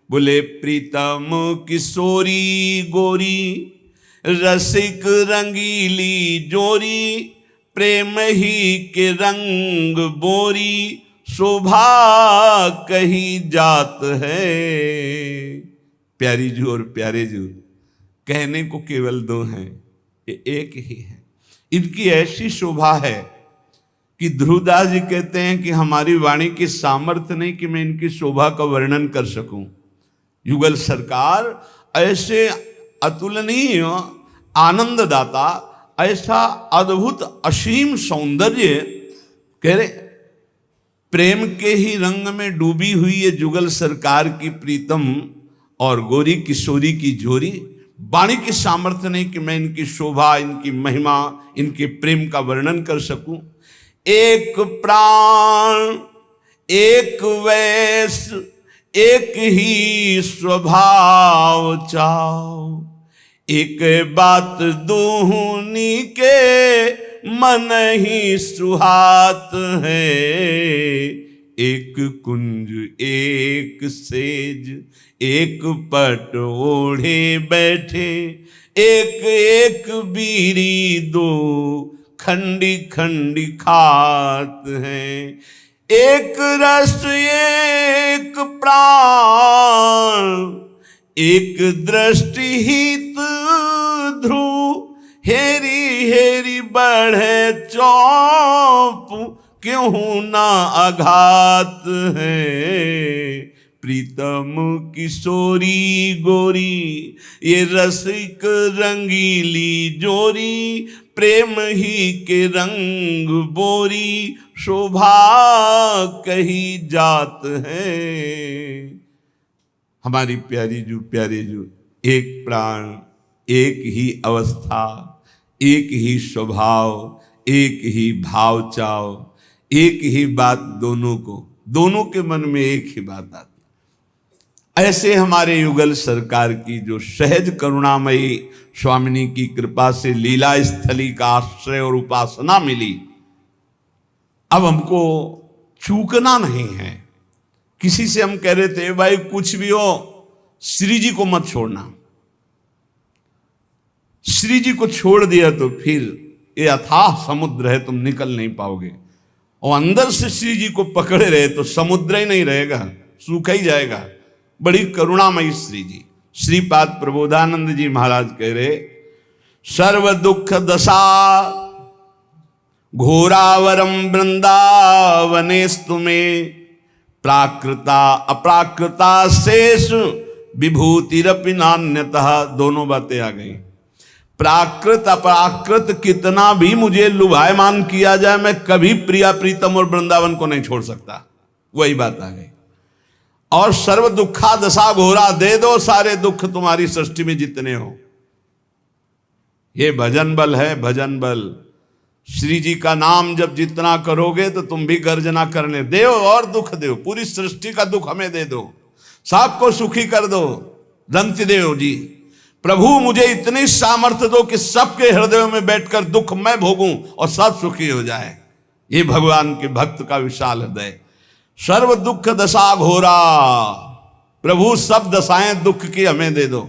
बोले प्रीतम किशोरी गोरी रसिक रंगीली जोरी, प्रेम ही के रंग बोरी शोभा कही जात है। प्यारी जू और प्यारे जू कहने को केवल दो हैं, ये एक ही है। इनकी ऐसी शोभा है कि ध्रुवदास जी कहते हैं कि हमारी वाणी की सामर्थ्य नहीं कि मैं इनकी शोभा का वर्णन कर सकूं। युगल सरकार ऐसे अतुलनीय आनंददाता, ऐसा अद्भुत असीम सौंदर्य, कह रहे प्रेम के ही रंग में डूबी हुई ये जुगल सरकार की प्रीतम और गोरी किशोरी की जोरी। वाणी की सामर्थ्य नहीं कि मैं इनकी शोभा, इनकी महिमा, इनके प्रेम का वर्णन कर सकूं। एक प्राण एक वैस एक ही स्वभाव चाओ, एक बात दूनी के मन ही सुहात है। एक कुंज एक सेज एक पट ओढ़े बैठे, एक एक बीरी दो खंडी खंडी खात हैं। एक रस एक प्राण एक दृष्टि हित ध्रुव, हेरी हेरी बढ़े चौप क्यों ना आघात है। प्रीतम किशोरी गोरी ये रसिक रंगीली जोरी, प्रेम ही के रंग बोरी शोभा कही जात है। हमारी प्यारे जू एक प्राण एक ही अवस्था, एक ही स्वभाव, एक ही भाव चाव, एक ही बात दोनों के मन में एक ही बात आती। ऐसे हमारे युगल सरकार की जो सहज करुणामयी स्वामिनी की कृपा से लीला स्थली का आश्रय और उपासना मिली, अब हमको चूकना नहीं है। किसी से हम कह रहे थे भाई कुछ भी हो श्री जी को मत छोड़ना, श्री जी को छोड़ दिया तो फिर ये अथाह समुद्र है, तुम निकल नहीं पाओगे। और अंदर से श्री जी को पकड़े रहे तो समुद्र ही नहीं रहेगा, सूखा ही जाएगा। बड़ी करुणामयी श्री जी। श्रीपाद प्रबोधानंद जी महाराज कह रहे सर्व दुख दशा घोरावरम वृंदावनेस्तु में, प्राकृता अप्राकृता शेष विभूतिरपि नान्यतः। दोनों बातें आ गई। प्राकृत अपराकृत कितना भी मुझे लुभायमान किया जाए, मैं कभी प्रिया प्रीतम और वृंदावन को नहीं छोड़ सकता। वही बात आ गई। और सर्व दुखा दशा घोरा, दे दो सारे दुख तुम्हारी सृष्टि में जितने हो। ये भजन बल है, भजन बल। श्री जी का नाम जब जितना करोगे तो तुम भी गर्जना करने दो और दुख दो, पूरी सृष्टि का दुख हमें दे दो, सबको सुखी कर दो। दंत देव जी प्रभु मुझे इतनी सामर्थ्य दो कि सबके हृदयों में बैठकर दुख मैं भोगूं और सब सुखी हो जाए। ये भगवान के भक्त का विशाल हृदय। सर्व दुख दशा घोरा, प्रभु सब दशाएं दुख की हमें दे दो,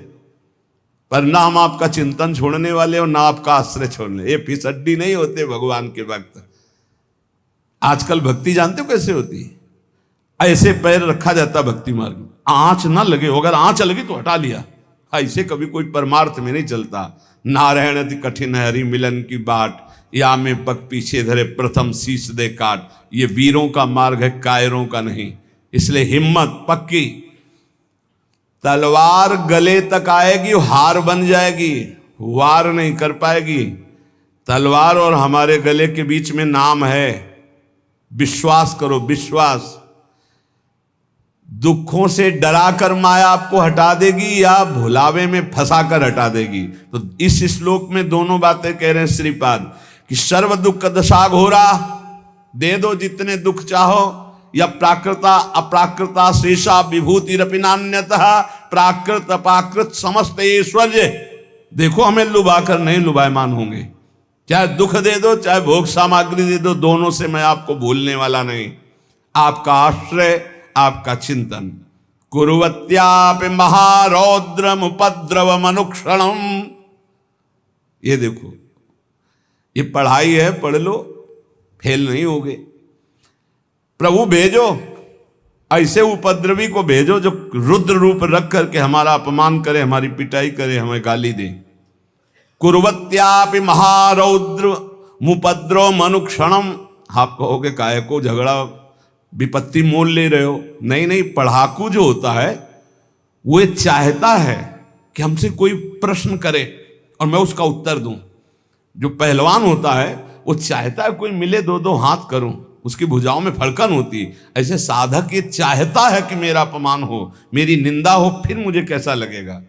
पर ना हम आपका चिंतन छोड़ने वाले और ना आपका आश्रय छोड़ने। ये फिसड्डी नहीं होते भगवान के भक्त। आजकल भक्ति जानते हो कैसे होती है? ऐसे पैर रखा जाता भक्ति मार्ग में, आंच ना लगे, अगर आंच लगी तो हटा लिया। ऐसे कभी कोई परमार्थ में नहीं चलता। नारायण अति कठिन है हरि मिलन की बाट, या में पग पीछे धरे प्रथम शीश दे काट। ये वीरों का मार्ग है, कायरों का नहीं। इसलिए हिम्मत पक्की। तलवार गले तक आएगी, हार बन जाएगी, वार नहीं कर पाएगी। तलवार और हमारे गले के बीच में नाम है, विश्वास करो, विश्वास। दुखों से डराकर माया आपको हटा देगी या भुलावे में फंसाकर हटा देगी। तो इस श्लोक में दोनों बातें कह रहे हैं श्रीपाद कि सर्व दुख दशा घोरा, दे दो जितने दुख चाहो, या प्राकृता अप्राकृता शेषा विभूति रपिनान्यतः, प्राकृत अपाकृत समस्त ऐश्वर्य। देखो हमें लुभाकर नहीं लुभायमान होंगे। चाहे दुख दे दो चाहे भोग सामग्री दे दो, दोनों से मैं आपको भूलने वाला नहीं। आपका आश्रय, आपका चिंतन। कुर्वत्यापि महारौद्रम उपद्रव अनुक्षणम। ये देखो, ये पढ़ाई है, पढ़ लो, फेल नहीं होगे। प्रभु भेजो, ऐसे उपद्रवी को भेजो जो रुद्र रूप रख करके हमारा अपमान करे, हमारी पिटाई करे, हमें गाली दे। कुर्वत्यापि महारौद्र मुपद्रव मनुक्षणम। आप कहोगे काहे को झगड़ा विपत्ति मोल ले रहे हो? नहीं नहीं, पढ़ाकू जो होता है वो चाहता है कि हमसे कोई प्रश्न करे और मैं उसका उत्तर दूं। जो पहलवान होता है वो चाहता है कोई मिले, दो दो हाथ करूं, उसकी भुजाओं में फड़कन होती है। ऐसे साधक ये चाहता है कि मेरा अपमान हो, मेरी निंदा हो, फिर मुझे कैसा लगेगा।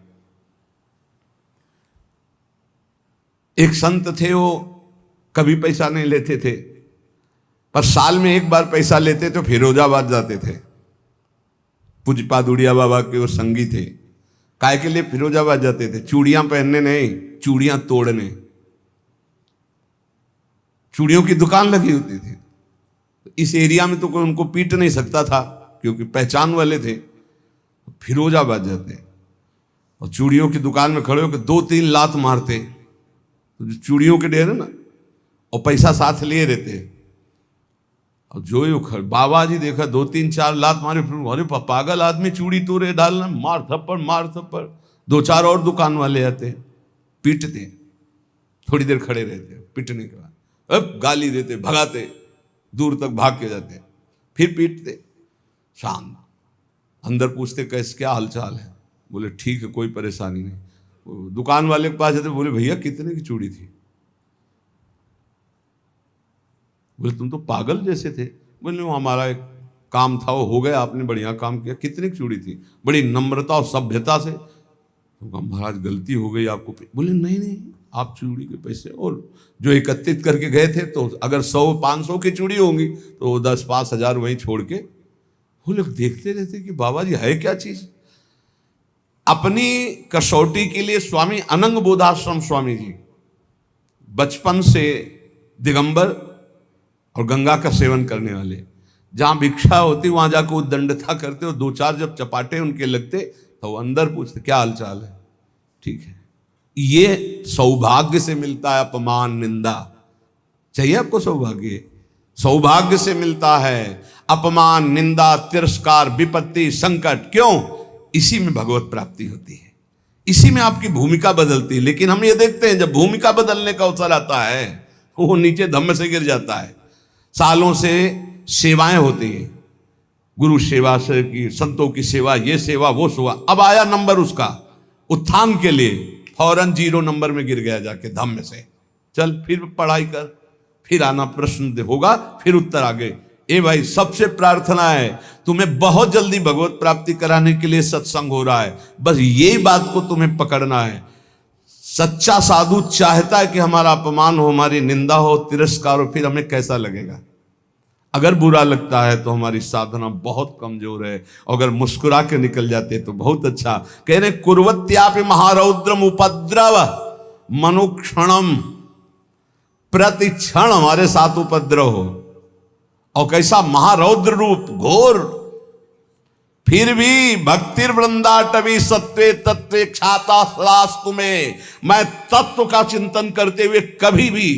एक संत थे, वो कभी पैसा नहीं लेते थे, पर साल में एक बार पैसा लेते तो फिरोजाबाद जाते थे। पूज्यपाद उड़िया बाबा के वो संगी थे। काय के लिए फिरोजाबाद जाते थे? चूड़ियां पहनने नहीं, चूड़ियां तोड़ने। चूड़ियों की दुकान लगी होती थी। इस एरिया में तो कोई उनको पीट नहीं सकता था क्योंकि पहचान वाले थे। फिरोजाबाद जाते और चूड़ियों की दुकान में खड़े होकर 2-3 लात मारते, तो चूड़ियों के ढेर ना, और पैसा साथ लिए रहते। और जो ये बाबा जी देखा 2-3-4 लात मारे, फिर अरे पागल आदमी, चूड़ी तोड़े डालना, मार थप्पड़ मार थप्पड़। 2-4 और दुकान वाले आते, पीटते, थोड़ी देर खड़े रहते, पीटने के बाद अब गाली देते, भगाते, दूर तक भाग के जाते, फिर पीटते। शाम अंदर पूछते कैसे, क्या हालचाल है? बोले ठीक है, कोई परेशानी नहीं। दुकान वाले के पास जाते, बोले भैया कितने की चूड़ी थी? बोले तुम तो पागल जैसे थे। बोले वो हमारा एक काम था, वो हो गया, आपने बढ़िया काम किया। कितने की चूड़ी थी? बड़ी नम्रता और सभ्यता से। तो महाराज गलती हो गई आपको। बोले नहीं नहीं, आप चूड़ी के पैसे और जो एकत्रित करके गए थे, तो अगर 100-500 की चूड़ी होंगी तो 10-5 हजार वहीं छोड़ के। वो लोग देखते रहते कि बाबा जी है क्या चीज। अपनी कसौटी के लिए स्वामी अनंग बोधाश्रम स्वामी जी बचपन से दिगंबर और गंगा का सेवन करने वाले, जहां भिक्षा होती वहां जाकर उद्दंडता करते, और 2-4 जब चपाटे उनके लगते तो वो अंदर पूछते क्या हालचाल है, ठीक है। ये सौभाग्य से मिलता है अपमान निंदा। चाहिए आपको सौभाग्य? सौभाग्य से मिलता है अपमान निंदा तिरस्कार विपत्ति संकट। क्यों? इसी में भगवत प्राप्ति होती है, इसी में आपकी भूमिका बदलती है। लेकिन हम ये देखते हैं जब भूमिका बदलने का अवसर आता है वो नीचे धम्म से गिर जाता है। सालों से सेवाएं होती हैं, गुरु सेवा से की, संतों की सेवा, ये सेवा वो सेवा। अब आया नंबर उसका उत्थान के लिए, फौरन 0 नंबर में गिर गया जाके धम्म से। चल फिर पढ़ाई कर, फिर आना, प्रश्न होगा, फिर उत्तर आ गए। ए भाई, सबसे प्रार्थना है तुम्हें बहुत जल्दी भगवत प्राप्ति कराने के लिए सत्संग हो रहा है, बस यही बात को तुम्हें पकड़ना है। सच्चा साधु चाहता है कि हमारा अपमान हो, हमारी निंदा हो, तिरस्कार हो, फिर हमें कैसा लगेगा। अगर बुरा लगता है तो हमारी साधना बहुत कमजोर है, अगर मुस्कुरा के निकल जाते तो बहुत अच्छा। कह रहे कुर्वत्यापि महारौद्रम उपद्रव मनुक्षणम। प्रति क्षण हमारे साथ उपद्रव हो, और कैसा महारौद्र रूप, घोर, फिर भी भक्तिर वृंदाटवी सत्वे तत्वे ख्याता सदास्तु में। मैं तत्व का चिंतन करते हुए कभी भी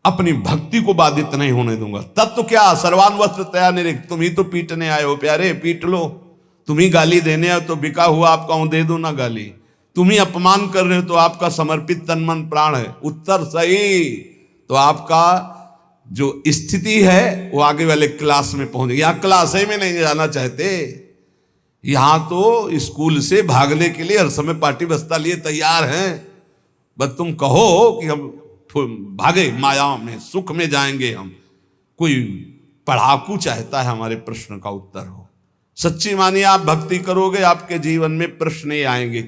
अपनी भक्ति को बाधित नहीं होने दूंगा। तत्व क्या? सर्वान वस्त्र तया निरिक्त। तुम ही तो पीटने आए हो प्यारे, पीट लो। तुम ही गाली देने आए तो बिका हुआ आपका हूं, दे दो ना गाली। तुम ही अपमान कर रहे हो तो आपका समर्पित तन मन प्राण है। उत्तर सही तो आपका जो स्थिति है वो आगे वाले क्लास में पहुंच। यहां क्लास में नहीं जाना चाहते, यहां तो स्कूल से भागने के लिए हर समय पार्टी बस्ता लिए तैयार हैं। बस तुम कहो कि हम भागे माया में, सुख में जाएंगे हम। कोई पढ़ाकू चाहता है हमारे प्रश्न का उत्तर हो। सच्ची मानिए, आप भक्ति करोगे आपके जीवन में प्रश्न ही आएंगे,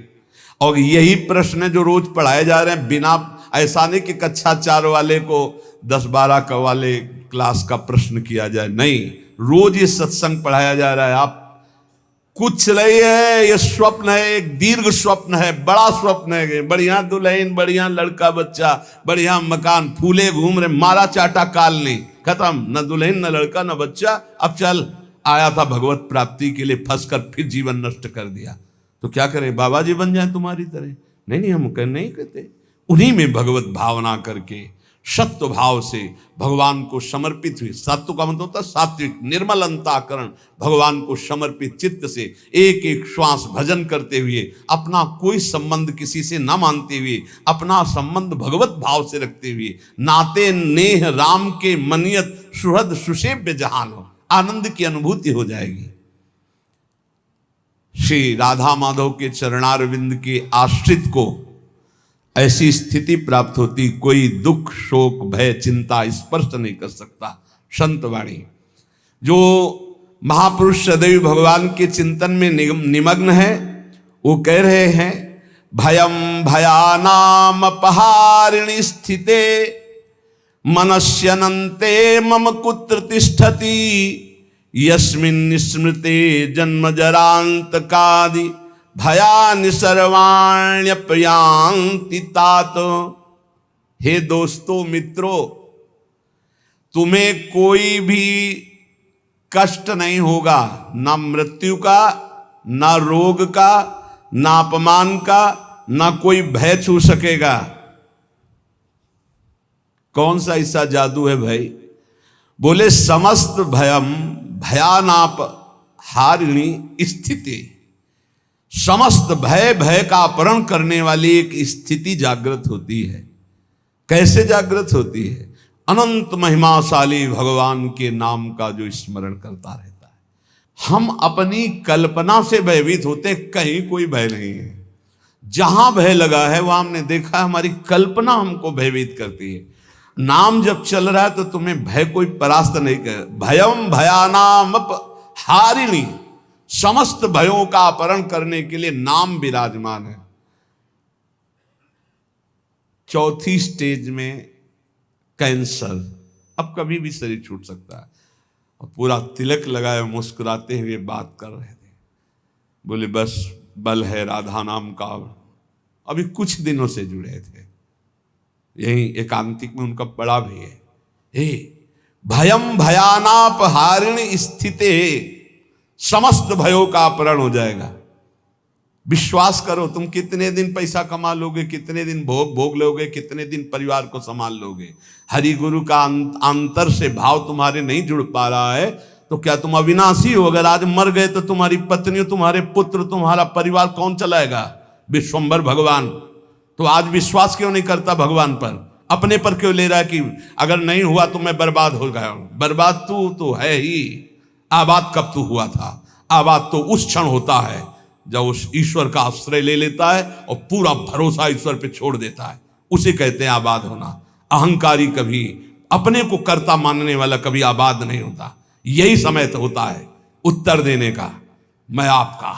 और यही प्रश्न जो रोज पढ़ाए जा रहे हैं। बिना ऐसा नहीं कि कक्षा 4 वाले को 10-12 का वाले क्लास का प्रश्न किया जाए, नहीं, रोज ये सत्संग पढ़ाया जा रहा है। आप कुछ नहीं है, ये स्वप्न है, एक दीर्घ स्वप्न है, बड़ा स्वप्न है। बढ़िया दुल्हन, बढ़िया लड़का बच्चा, बढ़िया मकान, फूले घूम रहे, मारा चाटा काल ने, खत्म, न दुल्हन न लड़का न बच्चा। अब चल, आया था भगवत प्राप्ति के लिए, फंसकर फिर जीवन नष्ट कर दिया। तो क्या करें, बाबा जी बन जाए तुम्हारी तरह? नहीं, हम नहीं कहते। उन्हीं में भगवत भावना करके सत्व भाव से भगवान को समर्पित हुई। सत्व का मतलब होता है सात्विक, निर्मल अंतःकरण, भगवान को समर्पित चित्त से एक एक श्वास भजन करते हुए, अपना कोई संबंध किसी से न मानते हुए, अपना संबंध भगवत भाव से रखते हुए, नाते नेह राम के मनियत सुहृद सुसेव्य जहान हो, आनंद की अनुभूति हो जाएगी। श्री राधा माधव के चरणारविंद के आश्रित को ऐसी स्थिति प्राप्त होती, कोई दुख शोक भय चिंता स्पर्श नहीं कर सकता। संत वाणी, जो महापुरुष सदैव भगवान के चिंतन में निमग्न है, वो कह रहे हैं, भयम भयानाम अपहारिणी स्थिते मनस्यनन्ते मम कुत्र तिष्ठति यस्मिन् स्मृते जन्म जरांतकादि भयानि सर्वाण्यपयांति तात। हे दोस्तों मित्रों, तुम्हें कोई भी कष्ट नहीं होगा, ना मृत्यु का, ना रोग का, ना अपमान का, ना कोई भय छू सकेगा। कौन सा ऐसा जादू है भाई? बोले समस्त भयम भयानाप हारिणी स्थिति, समस्त भय का अपहरण करने वाली एक स्थिति जागृत होती है। कैसे जागृत होती है? अनंत महिमाशाली भगवान के नाम का जो स्मरण करता रहता है। हम अपनी कल्पना से भयभीत होते, कहीं कोई भय नहीं है। जहां भय लगा है वहां हमने देखा हमारी कल्पना हमको भयभीत करती है। नाम जब चल रहा है तो तुम्हें भय कोई परास्त नहीं कर। भयम भयानाम हारिणी, समस्त भयों का अपहरण करने के लिए नाम विराजमान है। चौथी स्टेज में कैंसर, अब कभी भी शरीर छूट सकता है। और पूरा तिलक लगाए मुस्कुराते हुए बात कर रहे थे, बोले बस बल है राधा नाम का। अभी कुछ दिनों से जुड़े थे, यही एकांतिक में उनका पड़ा भी है। हे भयम भयानाप हारिणी स्थिते, समस्त भयों का अपहरण हो जाएगा। विश्वास करो, तुम कितने दिन पैसा कमा लोगे, कितने दिन भोग लोगे, कितने दिन परिवार को संभाल लोगे। हरि गुरु का अंतर से भाव तुम्हारे नहीं जुड़ पा रहा है तो क्या तुम अविनाशी हो? अगर आज मर गए तो तुम्हारी पत्नी, तुम्हारे पुत्र, तुम्हारा परिवार कौन चलाएगा? विश्वंभर भगवान। तो आज विश्वास क्यों नहीं करता भगवान पर? अपने पर क्यों ले रहा है कि अगर नहीं हुआ तो मैं बर्बाद हो गया? बर्बाद तू तो है ही। आबाद कब तू हुआ था? आबाद तो उस क्षण होता है जब उस ईश्वर का आश्रय ले लेता है और पूरा भरोसा ईश्वर पे छोड़ देता है, उसे कहते हैं आबाद होना। अहंकारी कभी, अपने को कर्ता मानने वाला कभी आबाद नहीं होता। यही समय तो होता है उत्तर देने का, मैं आपका।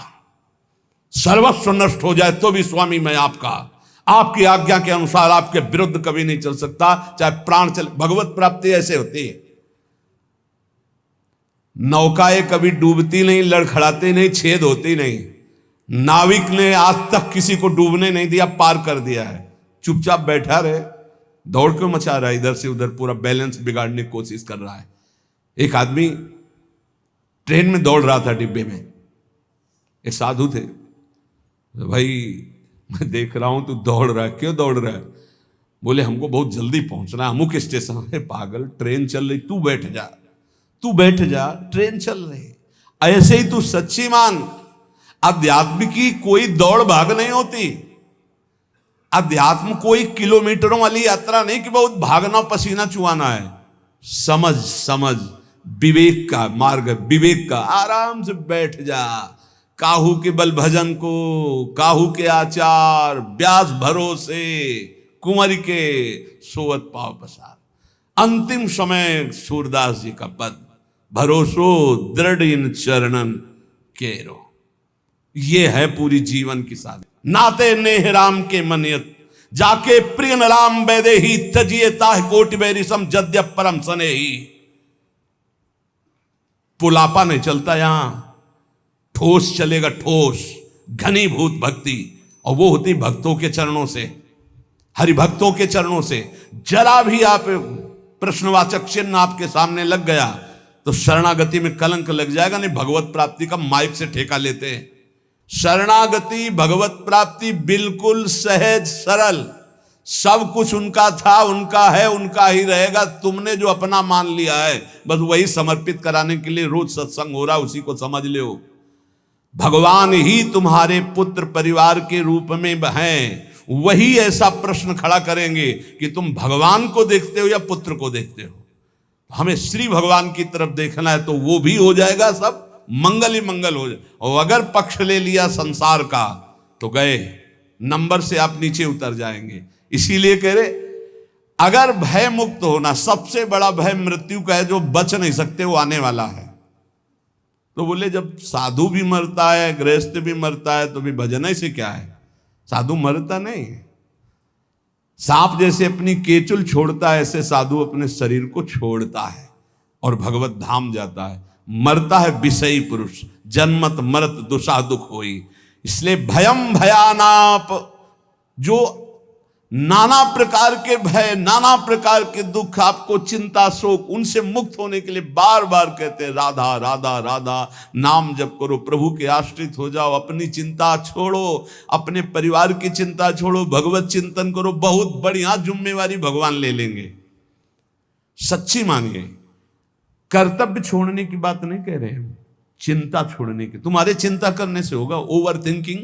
सर्वस्व नष्ट हो जाए तो भी स्वामी मैं आपका। आपकी आज्ञा के अनुसार आपके विरुद्ध कभी नहीं चल सकता, चाहे प्राण चले। भगवत प्राप्ति ऐसे होती है। नौकाएं कभी डूबती नहीं, लड़खड़ाती नहीं, छेद होती नहीं। नाविक ने आज तक किसी को डूबने नहीं दिया, पार कर दिया है। चुपचाप बैठा रहे, दौड़ क्यों मचा रहा है इधर से उधर, पूरा बैलेंस बिगाड़ने की कोशिश कर रहा है। एक आदमी ट्रेन में दौड़ रहा था डिब्बे में, एक साधु थे। भाई मैं देख रहा हूं तू दौड़ रहा है, क्यों दौड़ रहा है? बोले हमको बहुत जल्दी पहुंचना है अमुक स्टेशन। है पागल, ट्रेन चल रही, तू बैठ जा, तू बैठ जा, ट्रेन चल रही। ऐसे ही तू सच्ची मान, अध्यात्म की कोई दौड़ भाग नहीं होती। अध्यात्म कोई किलोमीटरों वाली यात्रा नहीं कि बहुत भागना पसीना चुआना है। समझ समझ, विवेक का मार्ग, विवेक का। आराम से बैठ जा, काहू के बल भजन को, काहू के आचार, ब्यास भरोसे, कुंवर के सोवत पाव पसार। अंतिम समय सूरदास जी का पद, भरोसो दृढ़ इन चरणन केरो। ये है पूरी जीवन की साधना। नाते नेह राम के मनियत, जाके प्रिय न राम बैदे ही, तजिए ताह कोटि बैरिसम जद्य परम सने ही। पुलापा नहीं चलता यहां, ठोस चलेगा, ठोस घनीभूत भक्ति, और वो होती भक्तों के चरणों से, हरिभक्तों के चरणों से। जरा भी आप प्रश्नवाचक चिन्ह आपके सामने लग गया तो शरणागति में कलंक लग जाएगा। नहीं, भगवत प्राप्ति का माइक से ठेका लेते हैं। शरणागति, भगवत प्राप्ति बिल्कुल सहज सरल, सब कुछ उनका था, उनका है, उनका ही रहेगा। तुमने जो अपना मान लिया है बस वही समर्पित कराने के लिए रोज सत्संग हो रहा, उसी को समझ लो। भगवान ही तुम्हारे पुत्र परिवार के रूप में हैं। वही ऐसा प्रश्न खड़ा करेंगे कि तुम भगवान को देखते हो या पुत्र को देखते हो। हमें श्री भगवान की तरफ देखना है तो वो भी हो जाएगा, सब मंगल ही मंगल हो जाए। और अगर पक्ष ले लिया संसार का तो गए, नंबर से आप नीचे उतर जाएंगे। इसीलिए कह रहे, अगर भय मुक्त होना, सबसे बड़ा भय मृत्यु का है, जो बच नहीं सकते, वो आने वाला है। तो बोले जब साधु भी मरता है, गृहस्थ भी मरता है, तो भी भजन से क्या है? साधु मरता नहीं। सांप जैसे अपनी केचुल छोड़ता है, ऐसे साधु अपने शरीर को छोड़ता है और भगवत धाम जाता है। मरता है विषयी पुरुष, जन्मत मरत दुषा दुख होई। इसलिए भयम भयानाप, जो नाना प्रकार के भय, नाना प्रकार के दुख, आपको चिंता शोक, उनसे मुक्त होने के लिए बार बार कहते हैं राधा राधा राधा, नाम जप करो, प्रभु के आश्रित हो जाओ, अपनी चिंता छोड़ो, अपने परिवार की चिंता छोड़ो, भगवत चिंतन करो। बहुत बढ़िया जिम्मेवारी भगवान ले लेंगे, सच्ची मानिए। कर्तव्य छोड़ने की बात नहीं कह रहे हैं, चिंता छोड़ने की। तुम्हारे चिंता करने से होगा, ओवर थिंकिंग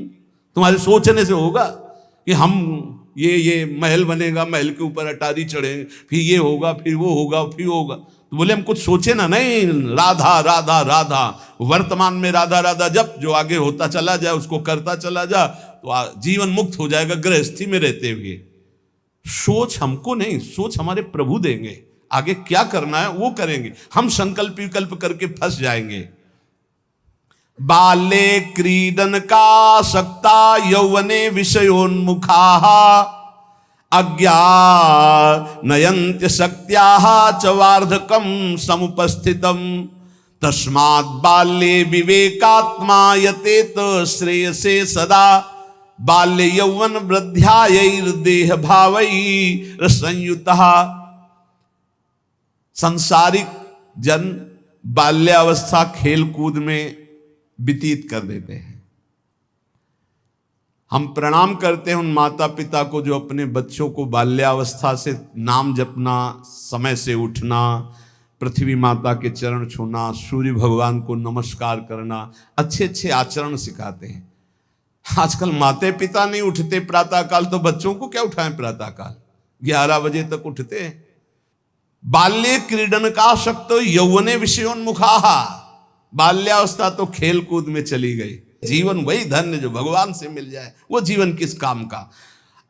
तुम्हारे सोचने से होगा कि हम ये महल बनेगा, महल के ऊपर अटारी चढ़े, फिर ये होगा, फिर वो होगा, फिर होगा। तो बोले हम कुछ सोचे ना, नहीं, राधा राधा राधा, वर्तमान में राधा राधा जब, जो आगे होता चला जाए उसको करता चला जा, तो जीवन मुक्त हो जाएगा गृहस्थी में रहते हुए। सोच हमको नहीं, सोच हमारे प्रभु देंगे, आगे क्या करना है वो करेंगे। हम संकल्प विकल्प करके फंस जाएंगे। बाले क्रीडन का सक्ता यौवने विषयोन्मुखा अज्ञानयन्त्य शक्त्याः च वार्धकं समुपस्थितम् तस्मात् बाल्ये विवेकात्मा यतेत श्रेयसे सदा बाल्य यौवन वृद्ध्यायैर्देह भावैर्संयुतः। सांसारिक जन बाल्यावस्था खेल कूद में व्यतीत कर देते हैं। हम प्रणाम करते हैं उन माता पिता को जो अपने बच्चों को बाल्यावस्था से नाम जपना, समय से उठना, पृथ्वी माता के चरण छूना, सूर्य भगवान को नमस्कार करना, अच्छे अच्छे आचरण सिखाते हैं। आजकल माता पिता नहीं उठते प्रातःकाल, तो बच्चों को क्या उठाएं प्रातःकाल? 11 बजे तक उठते हैं। बाल्ये क्रीडन का शक्त यौवने विषयोन्मुखा, बाल्यावस्था तो खेल कूद में चली गई। जीवन वही धन्य जो भगवान से मिल जाए, वो जीवन किस काम का?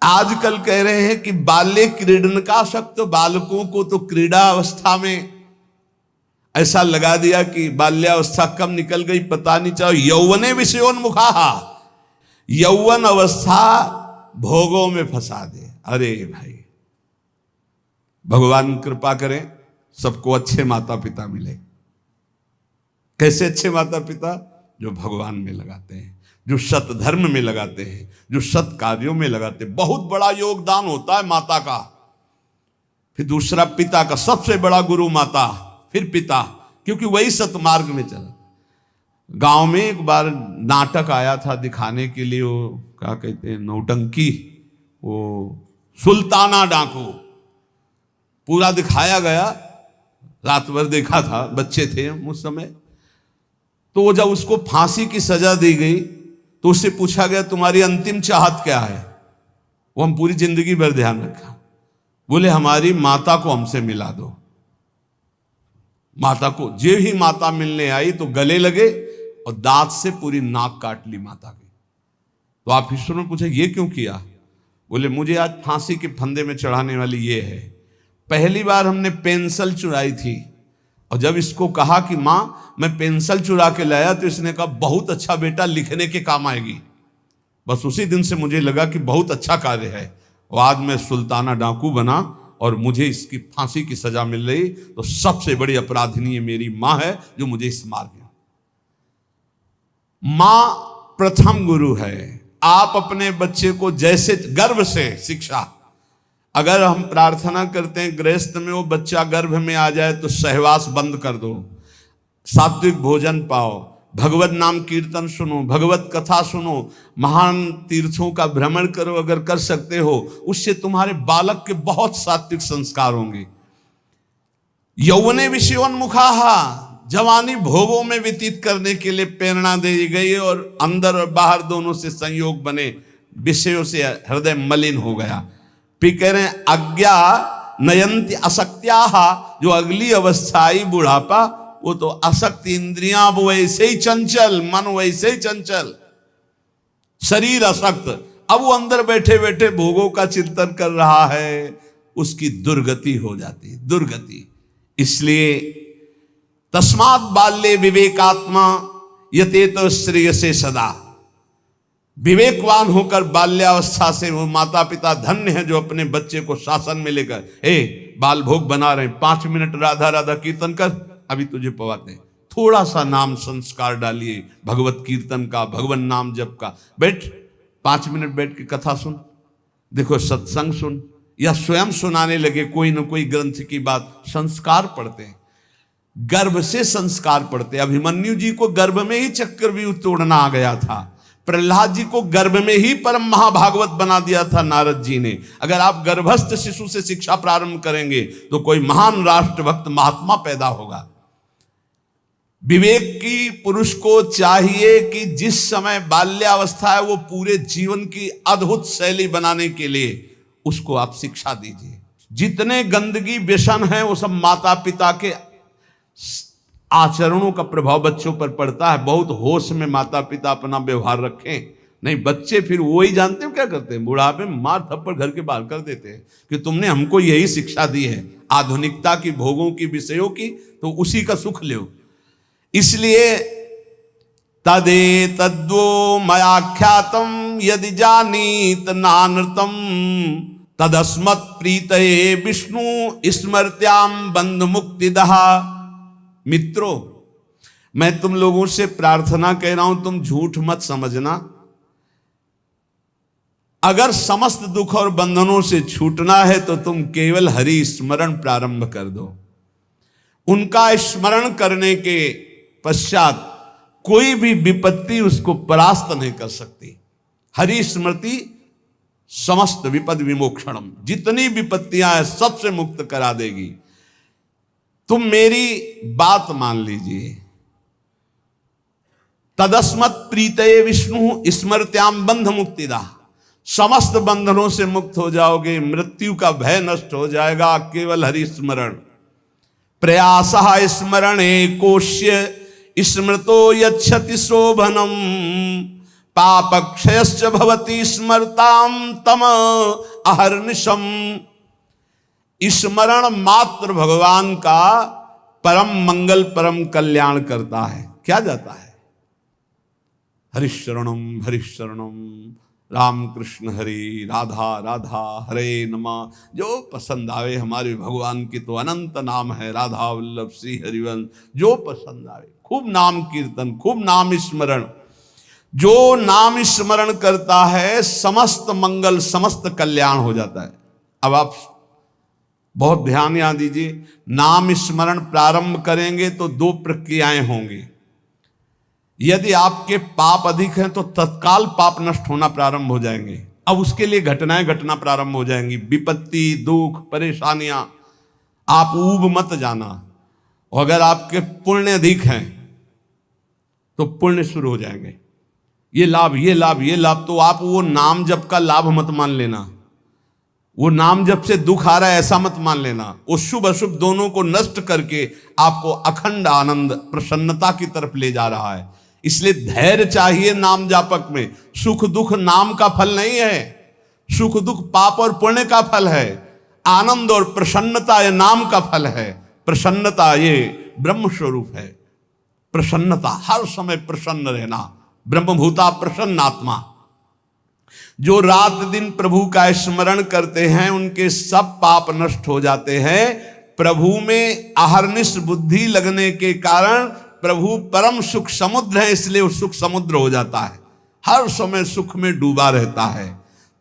आजकल कह रहे हैं कि बाल्य क्रीडन का शक्त, बालकों को तो क्रीड़ा अवस्था में ऐसा लगा दिया कि बाल्यावस्था कब निकल गई पता नहीं चला। यौवने विषयोन्मुखा, यौवन अवस्था भोगों में फंसा दे। अरे भाई, भगवान कृपा करें सबको अच्छे माता पिता मिले। कैसे अच्छे माता पिता? जो भगवान में लगाते हैं, जो सत धर्म में लगाते हैं, जो सत कार्यों में लगाते हैं। बहुत बड़ा योगदान होता है माता का, फिर दूसरा पिता का। सबसे बड़ा गुरु माता, फिर पिता, क्योंकि वही सतमार्ग में चला। गांव में एक बार नाटक आया था दिखाने के लिए, वो क्या कहते हैं, नौटंकी, वो सुल्ताना डाकू, पूरा दिखाया गया। रात भर देखा था, बच्चे थे उस समय। तो वो जब उसको फांसी की सजा दी गई तो उससे पूछा गया तुम्हारी अंतिम चाहत क्या है? वो हम पूरी जिंदगी भर ध्यान रखा। बोले हमारी माता को हमसे मिला दो। माता को, जे ही माता मिलने आई तो गले लगे और दांत से पूरी नाक काट ली माता की। तो आप ईश्वर ने पूछा ये क्यों किया? बोले मुझे आज फांसी के फंदे में चढ़ाने वाली ये है। पहली बार हमने पेंसिल चुराई थी, और जब इसको कहा कि माँ मैं पेंसिल चुरा के लाया, तो इसने कहा बहुत अच्छा बेटा, लिखने के काम आएगी। बस उसी दिन से मुझे लगा कि बहुत अच्छा कार्य है, और आज मैं सुल्ताना डाकू बना और मुझे इसकी फांसी की सजा मिल रही। तो सबसे बड़ी अपराधिनी मेरी माँ है जो मुझे इस मार्ग में। मां प्रथम गुरु है। आप अपने बच्चे को जैसे गर्भ से शिक्षा, अगर हम प्रार्थना करते हैं गृहस्थ में वो बच्चा गर्भ में आ जाए तो सहवास बंद कर दो, सात्विक भोजन पाओ, भगवत नाम कीर्तन सुनो, भगवत कथा सुनो, महान तीर्थों का भ्रमण करो, अगर कर सकते हो, उससे तुम्हारे बालक के बहुत सात्विक संस्कार होंगे। यौवने विषयोन्मुखाहा, जवानी भोगों में व्यतीत करने के लिए प्रेरणा दी गई और अंदर और बाहर दोनों से संयोग बने, विषयों से हृदय मलिन हो गया। फिर कह रहे हैं अज्ञा नयंती असक्त्याहा, जो अगली अवस्था आई बुढ़ापा, वो तो असक्त, इंद्रियां वैसे ही चंचल, मन वैसे ही चंचल, शरीर असक्त। अब वो अंदर बैठे बैठे भोगों का चिंतन कर रहा है, उसकी दुर्गति हो जाती, दुर्गति। इसलिए तस्मात् बाल्ये विवेकात्मा यतेत श्रेयसे सदा, विवेकवान होकर बाल्यावस्था से वो माता पिता धन्य है जो अपने बच्चे को शासन में लेकर, बाल भोग बना रहे हैं, 5 मिनट राधा राधा कीर्तन कर, अभी तुझे पवाते हैं, थोड़ा सा नाम संस्कार डालिए भगवत कीर्तन का, भगवान नाम जप का, बैठ 5 मिनट बैठ के कथा सुन, देखो सत्संग सुन, या स्वयं सुनाने लगे कोई न कोई ग्रंथ की बात। संस्कार पढ़ते हैं, गर्भ से संस्कार पढ़ते। अभिमन्यु जी को गर्भ में ही चक्रव्यूह तोड़ना आ गया था, प्रहलाद जी को गर्भ में ही परम महाभागवत बना दिया था नारद जी ने। अगर आप गर्भस्थ शिशु से शिक्षा प्रारंभ करेंगे तो कोई महान राष्ट्रभक्त महात्मा पैदा होगा। विवेक की पुरुष को चाहिए कि जिस समय बाल्यावस्था है वो पूरे जीवन की अद्भुत शैली बनाने के लिए उसको आप शिक्षा दीजिए। जितने गंदगी व्यसन है वो सब माता पिता के आचरणों का प्रभाव बच्चों पर पड़ता है। बहुत होश में माता पिता अपना व्यवहार रखें, नहीं बच्चे फिर वो ही जानते हो क्या करते हैं, बुढ़ापे में मार थप्पड़ घर के बाहर कर देते हैं कि तुमने हमको यही शिक्षा दी है आधुनिकता की, भोगों की, विषयों की, तो उसी का सुख लो। इसलिए तदे तद्वो मयाख्यातम यदि जानीत नानृतम तदस्मत् प्रीतये विष्णु स्मृत्याम बंध मुक्तिदहा। मित्रों, मैं तुम लोगों से प्रार्थना कह रहा हूं, तुम झूठ मत समझना। अगर समस्त दुख और बंधनों से छूटना है तो तुम केवल हरि स्मरण प्रारंभ कर दो। उनका स्मरण करने के पश्चात कोई भी विपत्ति उसको परास्त नहीं कर सकती। हरि स्मृति समस्त विपद विमोक्षणम, जितनी विपत्तियां हैं सबसे मुक्त करा देगी। तुम मेरी बात मान लीजिए। तदस्मत् प्रीतये विष्णु स्मृत्याम बंध मुक्तिदा, समस्त बंधनों से मुक्त हो जाओगे, मृत्यु का भय नष्ट हो जाएगा, केवल हरि स्मरण। प्रयासः स्मरणे कोश्य स्मृतो यच्छति शोभनम पापक्षयश्च भवति स्मरताम तम अहर्निशम। स्मरण मात्र भगवान का परम मंगल परम कल्याण करता है। क्या जाता है? हरिशरणम हरिशरणम, राम कृष्ण हरि, राधा राधा, हरे नमः। जो पसंद आवे, हमारे भगवान की तो अनंत नाम है, राधा वल्लभ श्री हरिवंश, जो पसंद आवे। खूब नाम कीर्तन, खूब नाम स्मरण। जो नाम स्मरण करता है समस्त मंगल समस्त कल्याण हो जाता है। अब आप बहुत ध्यान यहां दीजिए, नाम स्मरण प्रारंभ करेंगे तो 2 प्रक्रियाएं होंगी। यदि आपके पाप अधिक हैं तो तत्काल पाप नष्ट होना प्रारंभ हो जाएंगे। अब उसके लिए घटनाएं घटना प्रारंभ हो जाएंगी, विपत्ति, दुख, परेशानियां। आप ऊब मत जाना। और अगर आपके पुण्य अधिक हैं तो पुण्य शुरू हो जाएंगे, ये लाभ ये लाभ ये लाभ। तो आप वो नाम जप का लाभ मत मान लेना, वो नाम जप से दुख आ रहा है ऐसा मत मान लेना। वो शुभ अशुभ दोनों को नष्ट करके आपको अखंड आनंद प्रसन्नता की तरफ ले जा रहा है। इसलिए धैर्य चाहिए नाम जापक में। सुख दुख नाम का फल नहीं है, सुख दुख पाप और पुण्य का फल है। आनंद और प्रसन्नता ये नाम का फल है। प्रसन्नता ये ब्रह्म स्वरूप है। प्रसन्नता, हर समय प्रसन्न रहना, ब्रह्मभूता प्रसन्न आत्मा। जो रात दिन प्रभु का स्मरण करते हैं उनके सब पाप नष्ट हो जाते हैं। प्रभु में अहर्निश बुद्धि लगने के कारण प्रभु परम सुख समुद्र है, इसलिए वो सुख समुद्र हो जाता है, हर समय सुख में डूबा रहता है।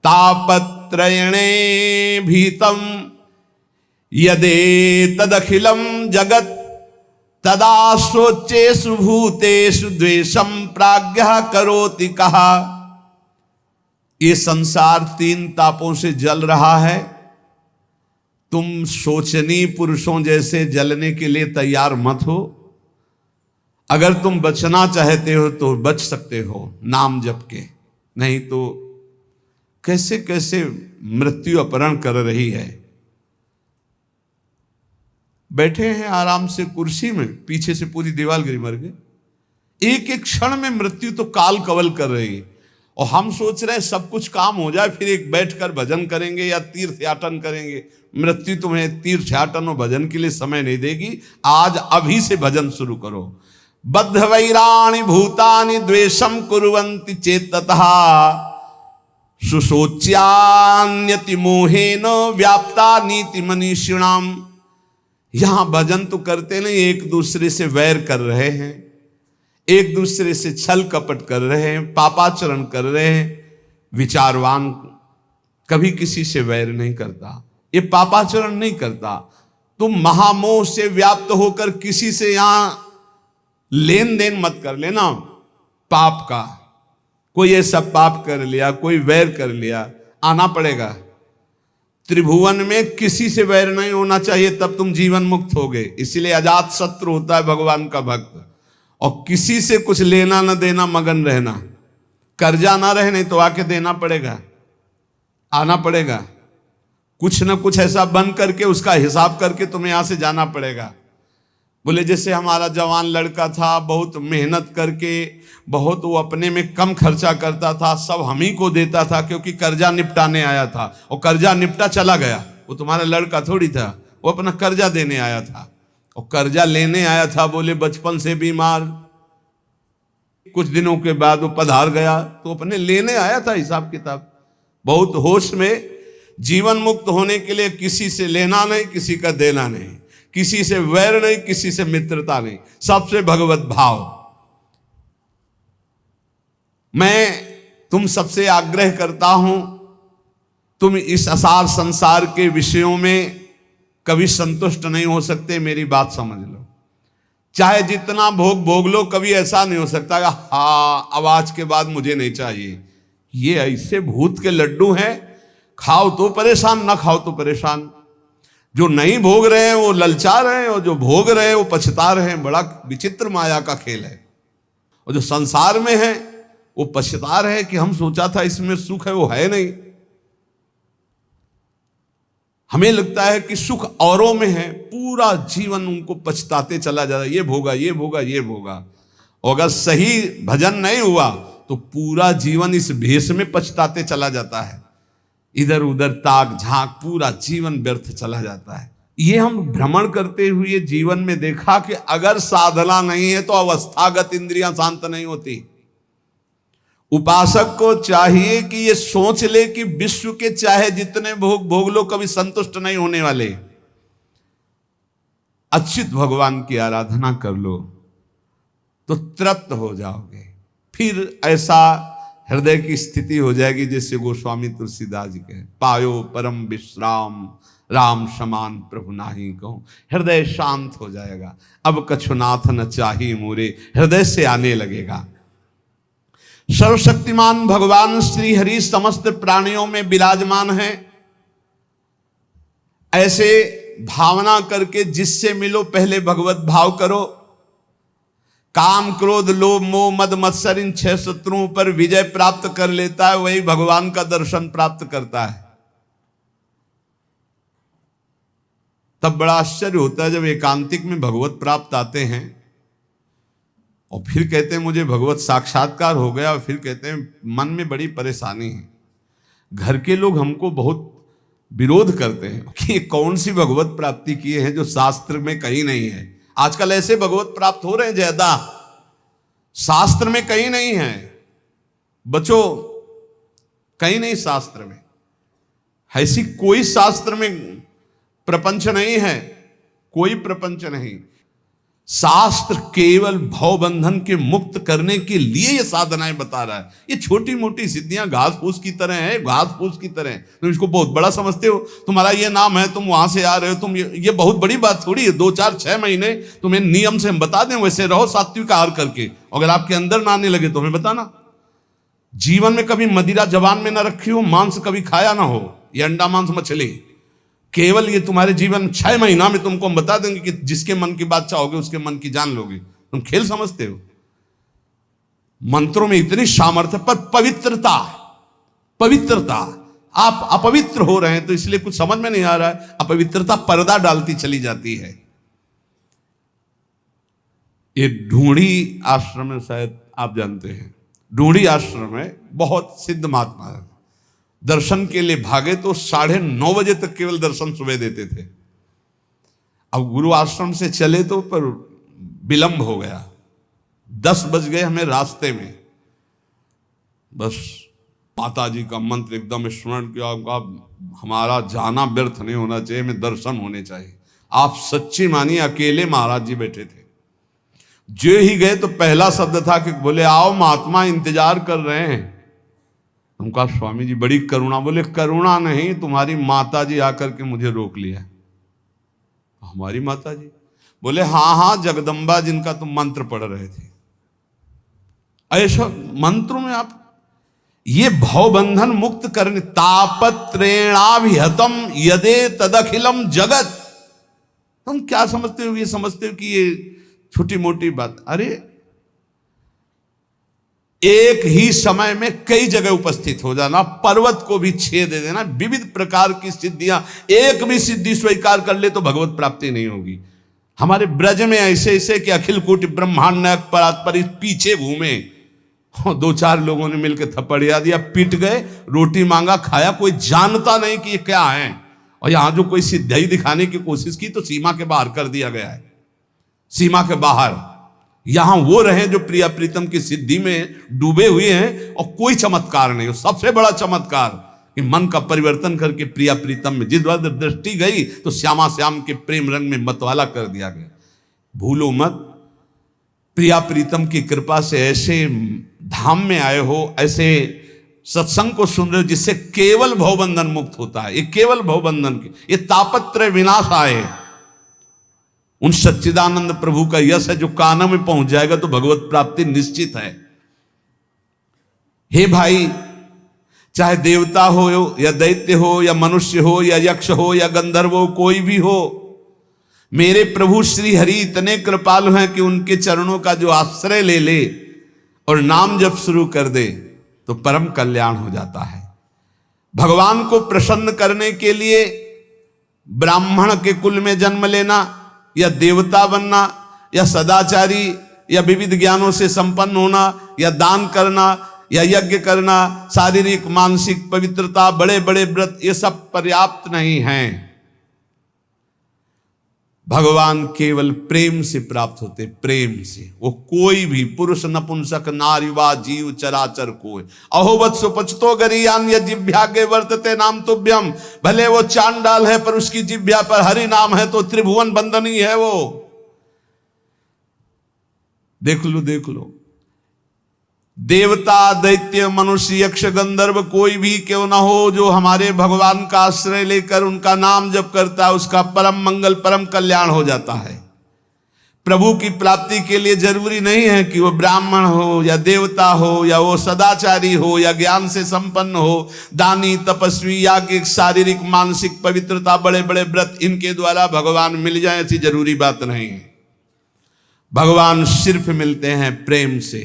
तापत्रयणे भीतम यदे तदखिलम जगत तदा शोचेषु भूतेषु द्वेषम प्राज्ञः करोति कहा। ये संसार 3 तापों से जल रहा है, तुम शोचनीय पुरुषों जैसे जलने के लिए तैयार मत हो। अगर तुम बचना चाहते हो तो बच सकते हो नाम जप के, नहीं तो कैसे कैसे मृत्यु अपहरण कर रही है। बैठे हैं आराम से कुर्सी में, पीछे से पूरी दीवार गिरी मर गए। एक एक क्षण में मृत्यु तो काल कवल कर रही है, और हम सोच रहे हैं सब कुछ काम हो जाए फिर एक बैठकर भजन करेंगे या तीर्थयाटन करेंगे। मृत्यु तुम्हें तीर्थयाटन और भजन के लिए समय नहीं देगी। आज अभी से भजन शुरू करो। बद्ध वैराणि भूतानि द्वेषम कुर्वन्ति चेततः सुशोच्यान्यति मोहेन व्याप्ता नीति मनीषिणाम। यहां भजन तो करते नहीं, एक दूसरे से वैर कर रहे हैं, एक दूसरे से छल कपट कर रहे हैं, पापाचरण कर रहे हैं। विचारवान कभी किसी से वैर नहीं करता, ये पापाचरण नहीं करता। तुम महामोह से व्याप्त होकर किसी से यहां लेन देन मत कर लेना पाप का। कोई ऐसा पाप कर लिया, कोई वैर कर लिया, आना पड़ेगा। त्रिभुवन में किसी से वैर नहीं होना चाहिए, तब तुम जीवन मुक्त होगे। इसीलिए अजात शत्रु होता है भगवान का भक्त। और किसी से कुछ लेना न देना, मगन रहना, कर्जा ना रहे, नहीं तो आके देना पड़ेगा, आना पड़ेगा। कुछ न कुछ ऐसा बन करके उसका हिसाब करके तुम्हें यहां से जाना पड़ेगा। बोले जैसे हमारा जवान लड़का था, बहुत मेहनत करके, बहुत वो अपने में कम खर्चा करता था, सब हम ही को देता था क्योंकि कर्जा निपटाने आया था, और कर्जा निपटा चला गया। वो तुम्हारा लड़का थोड़ी था, वो अपना कर्जा देने आया था और कर्जा लेने आया था। बोले बचपन से बीमार, कुछ दिनों के बाद वो पधार गया, तो अपने लेने आया था हिसाब किताब। बहुत होश में, जीवन मुक्त होने के लिए किसी से लेना नहीं, किसी का देना नहीं, किसी से वैर नहीं, किसी से मित्रता नहीं, सबसे भगवत भाव। मैं तुम सबसे आग्रह करता हूं, तुम इस असार संसार के विषयों में कभी संतुष्ट नहीं हो सकते, मेरी बात समझ लो। चाहे जितना भोग भोग लो, कभी ऐसा नहीं हो सकता कि हाँ अब आज के बाद मुझे नहीं चाहिए। ये ऐसे भूत के लड्डू हैं, खाओ तो परेशान, ना खाओ तो परेशान। जो नहीं भोग रहे हैं वो ललचा रहे हैं, और जो भोग रहे हैं वो पछता रहे हैं। बड़ा विचित्र माया का खेल है। और जो संसार में है वो पछता रहे हैं कि हम सोचा था इसमें सुख है, वो है नहीं। हमें लगता है कि सुख औरों में है, पूरा जीवन उनको पछताते चला जाता है, ये भोगा, ये भोगा, ये भोगा। और अगर सही भजन नहीं हुआ तो पूरा जीवन इस भेष में पछताते चला जाता है। इधर उधर ताक झांक, पूरा जीवन व्यर्थ चला जाता है। ये हम भ्रमण करते हुए जीवन में देखा कि अगर साधना नहीं है तो अवस्थागत इंद्रियां शांत नहीं होती। उपासक को चाहिए कि ये सोच ले कि विश्व के चाहे जितने भोग भोग लो, कभी संतुष्ट नहीं होने वाले। अच्युत भगवान की आराधना कर लो तो तृप्त हो जाओगे। फिर ऐसा हृदय की स्थिति हो जाएगी जैसे गोस्वामी तुलसीदास जी कहे, पायो परम विश्राम राम समान प्रभु नाही कहूं। हृदय शांत हो जाएगा। अब कछुनाथ न चाही मोरे, हृदय से आने लगेगा। सर्वशक्तिमान भगवान श्री हरि समस्त प्राणियों में विराजमान है। ऐसे भावना करके जिससे मिलो पहले भगवत भाव करो। काम क्रोध लोभ मोह मद मत्सर इन 6 शत्रुओं पर विजय प्राप्त कर लेता है, वही भगवान का दर्शन प्राप्त करता है। तब बड़ा आश्चर्य होता है जब एकांतिक में भगवत प्राप्त आते हैं और फिर कहते हैं मुझे भगवत साक्षात्कार हो गया, और फिर कहते हैं मन में बड़ी परेशानी है। घर के लोग हमको बहुत विरोध करते हैं कि कौन सी भगवत प्राप्ति किए हैं जो शास्त्र में कहीं नहीं है। आजकल ऐसे भगवत प्राप्त हो रहे हैं ज्यादा, शास्त्र में कहीं नहीं है। बचो, कहीं नहीं शास्त्र में, ऐसी कोई शास्त्र में प्रपंच नहीं है, कोई प्रपंच नहीं। शास्त्र केवल भव बंधन के मुक्त करने के लिए ये साधनाएं बता रहा है। ये छोटी मोटी सिद्धियां घास फूस की तरह है, घास फूस की तरह। तुम इसको बहुत बड़ा समझते हो, तुम्हारा ये नाम है, तुम वहां से आ रहे हो, तुम ये बहुत बड़ी बात थोड़ी है। 2 4 6 महीने तुम्हें नियम से हम बता दें, वैसे रहो सात्विक आहार करके। अगर आपके अंदर ना आने लगे तो हमें बताना। जीवन में कभी मदिरा जबान में ना रखी हो, मांस कभी खाया ना हो, ये अंडा मांस मछली, केवल ये तुम्हारे जीवन 6 महीना में तुमको हम बता देंगे कि जिसके मन की बात चाहोगे उसके मन की जान लोगे। तुम खेल समझते हो? मंत्रों में इतनी सामर्थ्य, पर पवित्रता, पवित्रता, आप अपवित्र हो रहे हैं तो इसलिए कुछ समझ में नहीं आ रहा है। अपवित्रता पर्दा डालती चली जाती है। ये ढूंढी आश्रम में, शायद आप जानते हैं, ढूंढी आश्रम में बहुत सिद्ध महात्मा है। दर्शन के लिए भागे तो 9:30 बजे तक केवल दर्शन सुबह देते थे। अब गुरु आश्रम से चले तो पर विलंब हो गया, 10 बज गए हमें रास्ते में। बस माता जी का मंत्र एकदम स्मरण किया, हमारा जाना व्यर्थ नहीं होना चाहिए, हमें दर्शन होने चाहिए। आप सच्ची मानिए, अकेले महाराज जी बैठे थे। जो ही गए तो पहला शब्द था कि बोले आओ महात्मा इंतजार कर रहे हैं। उनका स्वामी जी बड़ी करुणा। बोले करुणा नहीं, तुम्हारी माता जी आकर के मुझे रोक लिया। हमारी माता जी? बोले हाँ हाँ, जगदम्बा जिनका तुम मंत्र पढ़ रहे थे। ऐसा मंत्रों में आप ये भवबंधन मुक्त करने, तापत्रेणाभिहतम यदे तदखिलम जगत। तुम क्या समझते हो? ये समझते हो कि ये छोटी मोटी बात। अरे एक ही समय में कई जगह उपस्थित हो जाना, पर्वत को भी छेद दे देना, विविध प्रकार की सिद्धियां, एक भी सिद्धि स्वीकार कर ले तो भगवत प्राप्ति नहीं होगी। हमारे ब्रज में ऐसे ऐसे कि अखिल कोटि ब्रह्मांड नायक परात्पर पीछे घूमे, 2 4 लोगों ने मिलकर थप्पड़िया दिया, पीट गए, रोटी मांगा, खाया, कोई जानता नहीं कि ये क्या है। और यहां जो कोई सिद्धि दिखाने की कोशिश की तो सीमा के बाहर कर दिया गया है, सीमा के बाहर। यहां वो रहे जो प्रिया प्रीतम की सिद्धि में डूबे हुए हैं और कोई चमत्कार नहीं हो। सबसे बड़ा चमत्कार कि मन का परिवर्तन करके प्रिया प्रीतम में जिस बार दृष्टि गई तो श्यामा श्याम के प्रेम रंग में मतवाला कर दिया गया। भूलो मत, प्रिया प्रीतम की कृपा से ऐसे धाम में आए हो, ऐसे सत्संग को सुन रहे हो जिससे केवल भवबंधन मुक्त होता है। ये केवल भवबंधन के, ये तापत्रय विनाश आए, उन सच्चिदानंद प्रभु का यश है जो कानों में पहुंच जाएगा तो भगवत प्राप्ति निश्चित है। हे भाई, चाहे देवता हो या दैत्य हो या मनुष्य हो या यक्ष हो या गंधर्व हो, कोई भी हो, मेरे प्रभु श्री हरि इतने कृपालु हैं कि उनके चरणों का जो आश्रय ले ले और नाम जप शुरू कर दे तो परम कल्याण हो जाता है। भगवान को प्रसन्न करने के लिए ब्राह्मण के कुल में जन्म लेना या देवता बनना या सदाचारी या विविध ज्ञानों से संपन्न होना या दान करना या यज्ञ करना, शारीरिक मानसिक पवित्रता, बड़े बड़े व्रत, ये सब पर्याप्त नहीं हैं। भगवान केवल प्रेम से प्राप्त होते, प्रेम से। वो कोई भी पुरुष नपुंसक नारीवा जीव चराचर कोई अहोवत सुपचतो गरियान या जिभ्या के वर्तते नाम तुभ्यम। भले वो चांडाल है पर उसकी जिभ्या पर हरि नाम है तो त्रिभुवन बंदनी है वो। देख लो देख लो, देवता दैत्य मनुष्य यक्ष गंधर्व कोई भी क्यों ना हो, जो हमारे भगवान का आश्रय लेकर उनका नाम जप करता है उसका परम मंगल परम कल्याण हो जाता है। प्रभु की प्राप्ति के लिए जरूरी नहीं है कि वो ब्राह्मण हो या देवता हो या वो सदाचारी हो या ज्ञान से संपन्न हो, दानी तपस्वी या कि शारीरिक मानसिक पवित्रता, बड़े बड़े व्रत, इनके द्वारा भगवान मिल जाए ऐसी जरूरी बात नहीं है। भगवान सिर्फ मिलते हैं प्रेम से,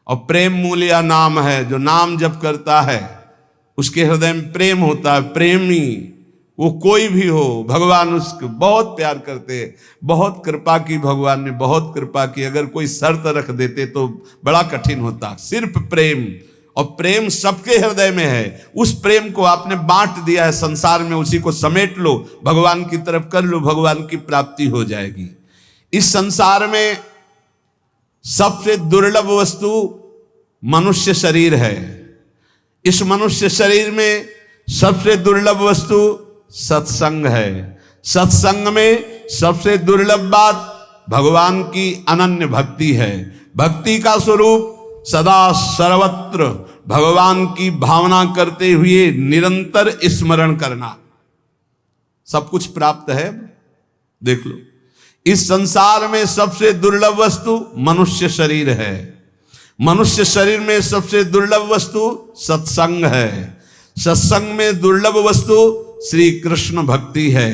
और प्रेम मूल्य नाम है। जो नाम जप करता है उसके हृदय में प्रेम होता है। प्रेमी वो कोई भी हो, भगवान उसको बहुत प्यार करते हैं। बहुत कृपा की, भगवान ने बहुत कृपा की। अगर कोई शर्त रख देते तो बड़ा कठिन होता। सिर्फ प्रेम, और प्रेम सबके हृदय में है। उस प्रेम को आपने बांट दिया है संसार में, उसी को समेट लो, भगवान की तरफ कर लो, भगवान की प्राप्ति हो जाएगी। इस संसार में सबसे दुर्लभ वस्तु मनुष्य शरीर है। इस मनुष्य शरीर में सबसे दुर्लभ वस्तु सत्संग है। सत्संग में सबसे दुर्लभ बात भगवान की अनन्य भक्ति है। भक्ति का स्वरूप सदा सर्वत्र भगवान की भावना करते हुए निरंतर स्मरण करना। सब कुछ प्राप्त है। देख लो, इस संसार में सबसे दुर्लभ वस्तु मनुष्य शरीर है। मनुष्य शरीर में सबसे दुर्लभ वस्तु सत्संग है। सत्संग में दुर्लभ वस्तु श्री कृष्ण भक्ति है।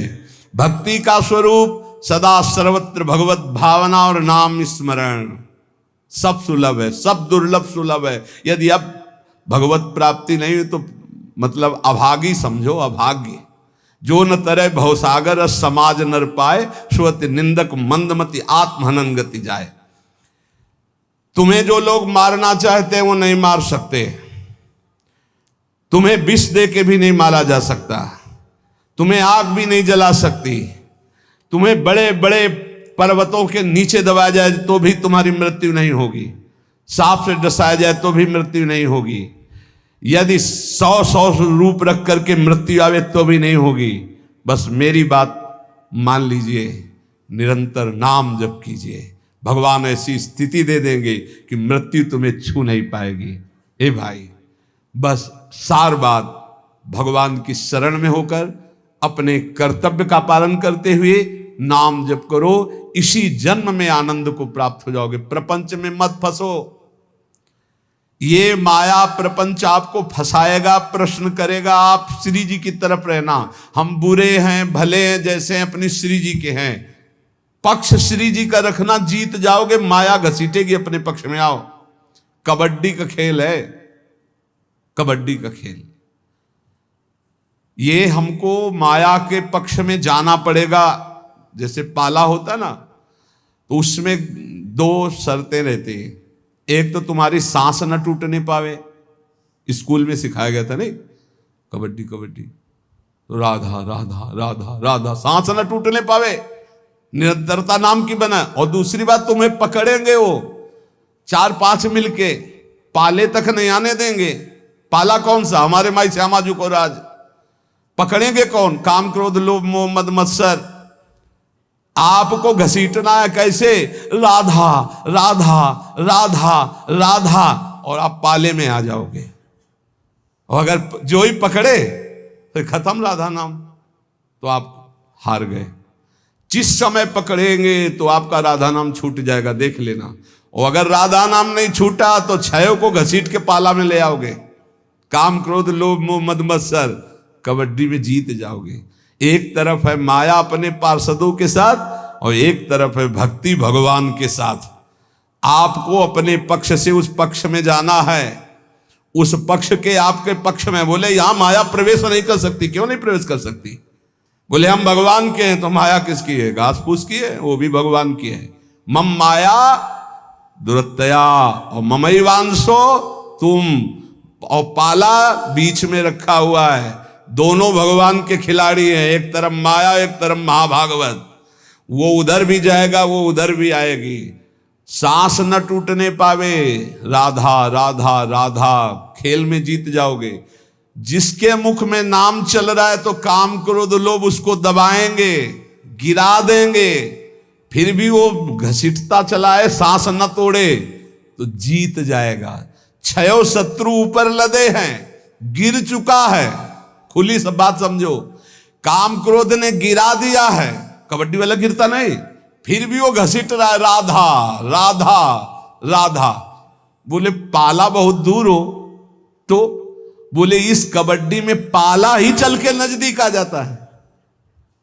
भक्ति का स्वरूप सदा सर्वत्र भगवत भावना और नाम स्मरण। सब सुलभ है, सब दुर्लभ सुलभ है। यदि अब भगवत प्राप्ति नहीं हुई तो मतलब अभागी समझो, अभाग्य। जो न तरह भवसागर समाज नर पाए, श्रुति निंदक मंदमति आत्महनन गति जाए। तुम्हें जो लोग मारना चाहते हैं वो नहीं मार सकते। तुम्हें विष दे के भी नहीं मारा जा सकता। तुम्हें आग भी नहीं जला सकती। तुम्हें बड़े बड़े पर्वतों के नीचे दबाया जाए तो भी तुम्हारी मृत्यु नहीं होगी। सांप से डसाया जाए तो भी मृत्यु नहीं होगी। यदि 100 रूप रख करके मृत्यु आवे तो भी नहीं होगी। बस मेरी बात मान लीजिए, निरंतर नाम जप कीजिए। भगवान ऐसी स्थिति दे देंगे कि मृत्यु तुम्हें छू नहीं पाएगी। ए भाई, बस सार बात भगवान की शरण में होकर अपने कर्तव्य का पालन करते हुए नाम जप करो। इसी जन्म में आनंद को प्राप्त हो जाओगे। प्रपंच में मत फंसो। ये माया प्रपंच आपको फंसाएगा, प्रश्न करेगा। आप श्री जी की तरफ रहना। हम बुरे हैं भले हैं जैसे अपनी श्री जी के हैं। पक्ष श्री जी का रखना, जीत जाओगे। माया घसीटेगी अपने पक्ष में। आओ, कबड्डी का खेल है, कबड्डी का खेल। ये हमको माया के पक्ष में जाना पड़ेगा। जैसे पाला होता ना, तो उसमें 2 शर्तें रहती हैं। एक तो तुम्हारी सांस न टूटने पावे। स्कूल में सिखाया गया था नहीं, कबड्डी कबड्डी तो राधा राधा राधा राधा, सांस न टूटने पावे, निरंतरता नाम की बना। और दूसरी बात, तुम्हें पकड़ेंगे वो 4-5 मिलके, पाले तक नहीं आने देंगे। पाला कौन सा? हमारे माई श्यामा जी को राज। पकड़ेंगे कौन? काम क्रोध लोभ मोह मद मत्सर। आपको घसीटना है कैसे? राधा राधा राधा राधा, और आप पाले में आ जाओगे। और अगर जो ही पकड़े फिर खत्म राधा नाम, तो आप हार गए। जिस समय पकड़ेंगे तो आपका राधा नाम छूट जाएगा, देख लेना। और अगर राधा नाम नहीं छूटा तो 6 को घसीट के पाला में ले आओगे। काम क्रोध लोभ मोह मद मत्सर, कबड्डी में जीत जाओगे। एक तरफ है माया अपने पार्षदों के साथ और एक तरफ है भक्ति भगवान के साथ। आपको अपने पक्ष से उस पक्ष में जाना है, उस पक्ष के आपके पक्ष में। बोले यहां माया प्रवेश नहीं कर सकती। क्यों नहीं प्रवेश कर सकती? बोले हम भगवान के हैं। तो माया किसकी है? घास फूस की है, वो भी भगवान की है। मम माया दुरत्तया और ममैवांशो तुम, और पाला बीच में रखा हुआ है। दोनों भगवान के खिलाड़ी हैं। एक तरफ माया, एक तरफ महाभागवत। वो उधर भी जाएगा, वो उधर भी आएगी। सांस न टूटने पावे, राधा राधा राधा, खेल में जीत जाओगे। जिसके मुख में नाम चल रहा है तो काम क्रोध लोभ उसको दबाएंगे, गिरा देंगे। फिर भी वो घसीटता चला है, सांस न तोड़े तो जीत जाएगा। 6 शत्रु ऊपर लदे हैं, गिर चुका है। खुली सब बात समझो। काम क्रोध ने गिरा दिया है, कबड्डी वाला गिरता नहीं, फिर भी वो घसीट रहा है, राधा राधा राधा। बोले पाला बहुत दूर हो, तो बोले इस कबड्डी में पाला ही चल के नजदीक आ जाता है।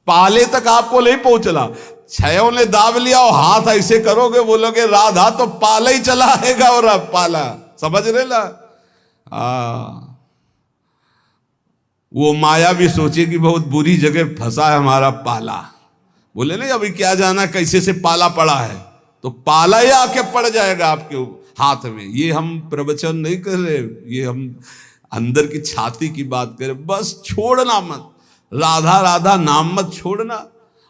पाले तक आपको नहीं पहुंचला, 6 ने दाब लिया और हाथ ऐसे करोगे, बोलोगे राधा, तो पाला ही चला आएगा। और अब पाला समझ रहे ला। वो माया भी सोचे कि बहुत बुरी जगह फंसा है हमारा पाला। बोले नहीं अभी क्या जाना कैसे से पाला पड़ा है, तो पाला ही आके पड़ जाएगा आपके हाथ में। ये हम प्रवचन नहीं कर रहे, ये हम अंदर की छाती की बात करें। बस छोड़ना मत, राधा राधा नाम मत छोड़ना,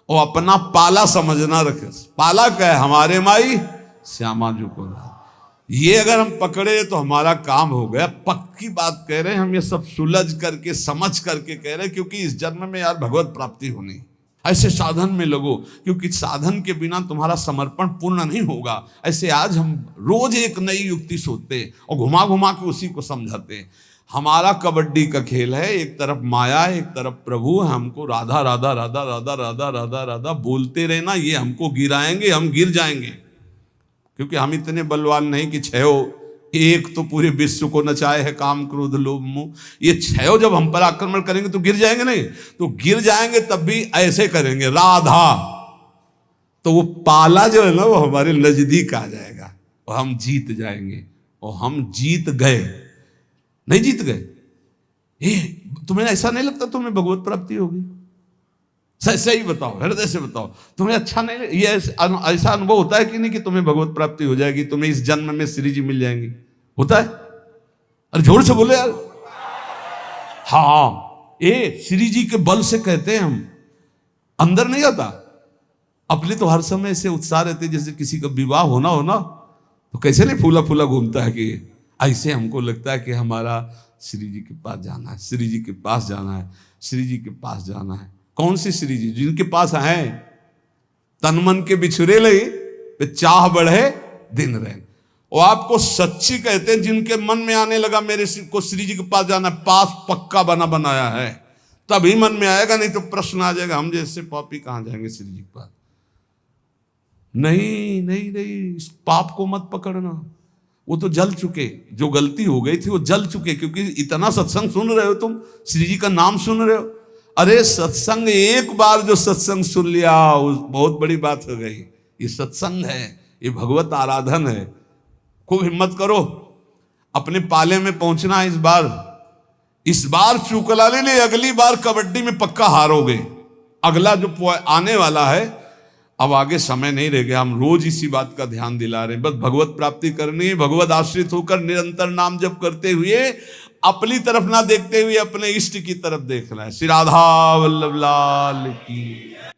और अपना पाला समझना रखे। पाला क्या है? हमारे माई श्यामा जी को राज। ये अगर हम पकड़े तो हमारा काम हो गया। पक्की बात कह रहे हैं हम, ये सब सुलझ करके समझ करके कह रहे हैं, क्योंकि इस जन्म में यार भगवत प्राप्ति होनी। ऐसे साधन में लगो, क्योंकि साधन के बिना तुम्हारा समर्पण पूर्ण नहीं होगा। ऐसे आज हम रोज एक नई युक्ति सोचते और घुमा घुमा के उसी को समझाते हैं। हमारा कबड्डी का खेल है, एक तरफ माया एक तरफ प्रभु, हमको राधा राधा राधा राधा राधा राधा राधा बोलते रहना, ये हमको गिराएंगे, हम गिर जाएंगे। क्योंकि हम इतने बलवान नहीं कि छयो एक तो पूरे विश्व को नचाए है काम क्रोध लोभ मोह, ये छयो जब हम पर आक्रमण करेंगे तो गिर जाएंगे। नहीं तो गिर जाएंगे तब भी ऐसे करेंगे राधा, तो वो पाला जो है ना वो हमारे नजदीक आ जाएगा और हम जीत जाएंगे। और हम जीत गए, नहीं जीत गए। तुम्हें ऐसा नहीं लगता तुम्हें भगवत प्राप्ति होगी? सही बताओ, हृदय से बताओ, तुम्हें अच्छा नहीं, ये ऐसा अनुभव होता है कि नहीं कि तुम्हें भगवत प्राप्ति हो जाएगी, तुम्हें इस जन्म में श्री जी मिल जाएंगी? होता है? अरे जोर से बोले यार। हाँ, ये श्री जी के बल से कहते हैं हम, अंदर नहीं आता। अपने तो हर समय से उत्साह रहते, जैसे किसी का विवाह होना हो ना, तो कैसे नहीं फूला फूला घूमता है कि ऐसे हमको लगता है कि हमारा श्री जी के पास जाना है, श्री जी के पास जाना है, श्री जी के पास जाना है। कौन सी श्री जी? जिनके पास है तन मन के बिछुरे लई पे चाह बढ़े दिन रहे। और आपको सच्ची कहते हैं, जिनके मन में आने लगा मेरे को श्री जी के पास जाना है, पास पक्का बना बनाया है, तभी मन में आएगा, नहीं तो प्रश्न आ जाएगा हम जैसे पापी कहां जाएंगे श्री जी के पास। नहीं नहीं नहीं, इस पाप को मत पकड़ना, वो तो जल चुके, जो गलती हो गई थी वो जल चुके। क्योंकि इतना सत्संग सुन रहे हो तुम, श्री जी का नाम सुन रहे हो, अरे सत्संग एक बार जो सत्संग सुन लिया बहुत बड़ी बात हो गई। ये सत्संग है, ये भगवत आराधन है। खूब हिम्मत करो, अपने पाले में पहुंचना है इस बार चूकला ले ले, अगली बार कबड्डी में पक्का हारोगे। अगला जो आने वाला है, अब आगे समय नहीं रह गया, हम रोज इसी बात का ध्यान दिला रहे हैं। बस भगवत प्राप्ति करनी है, भगवत आश्रित होकर निरंतर नाम जप करते हुए, अपनी तरफ ना देखते हुए अपने इष्ट की तरफ देखना है। श्री राधा वल्लभ लाल की।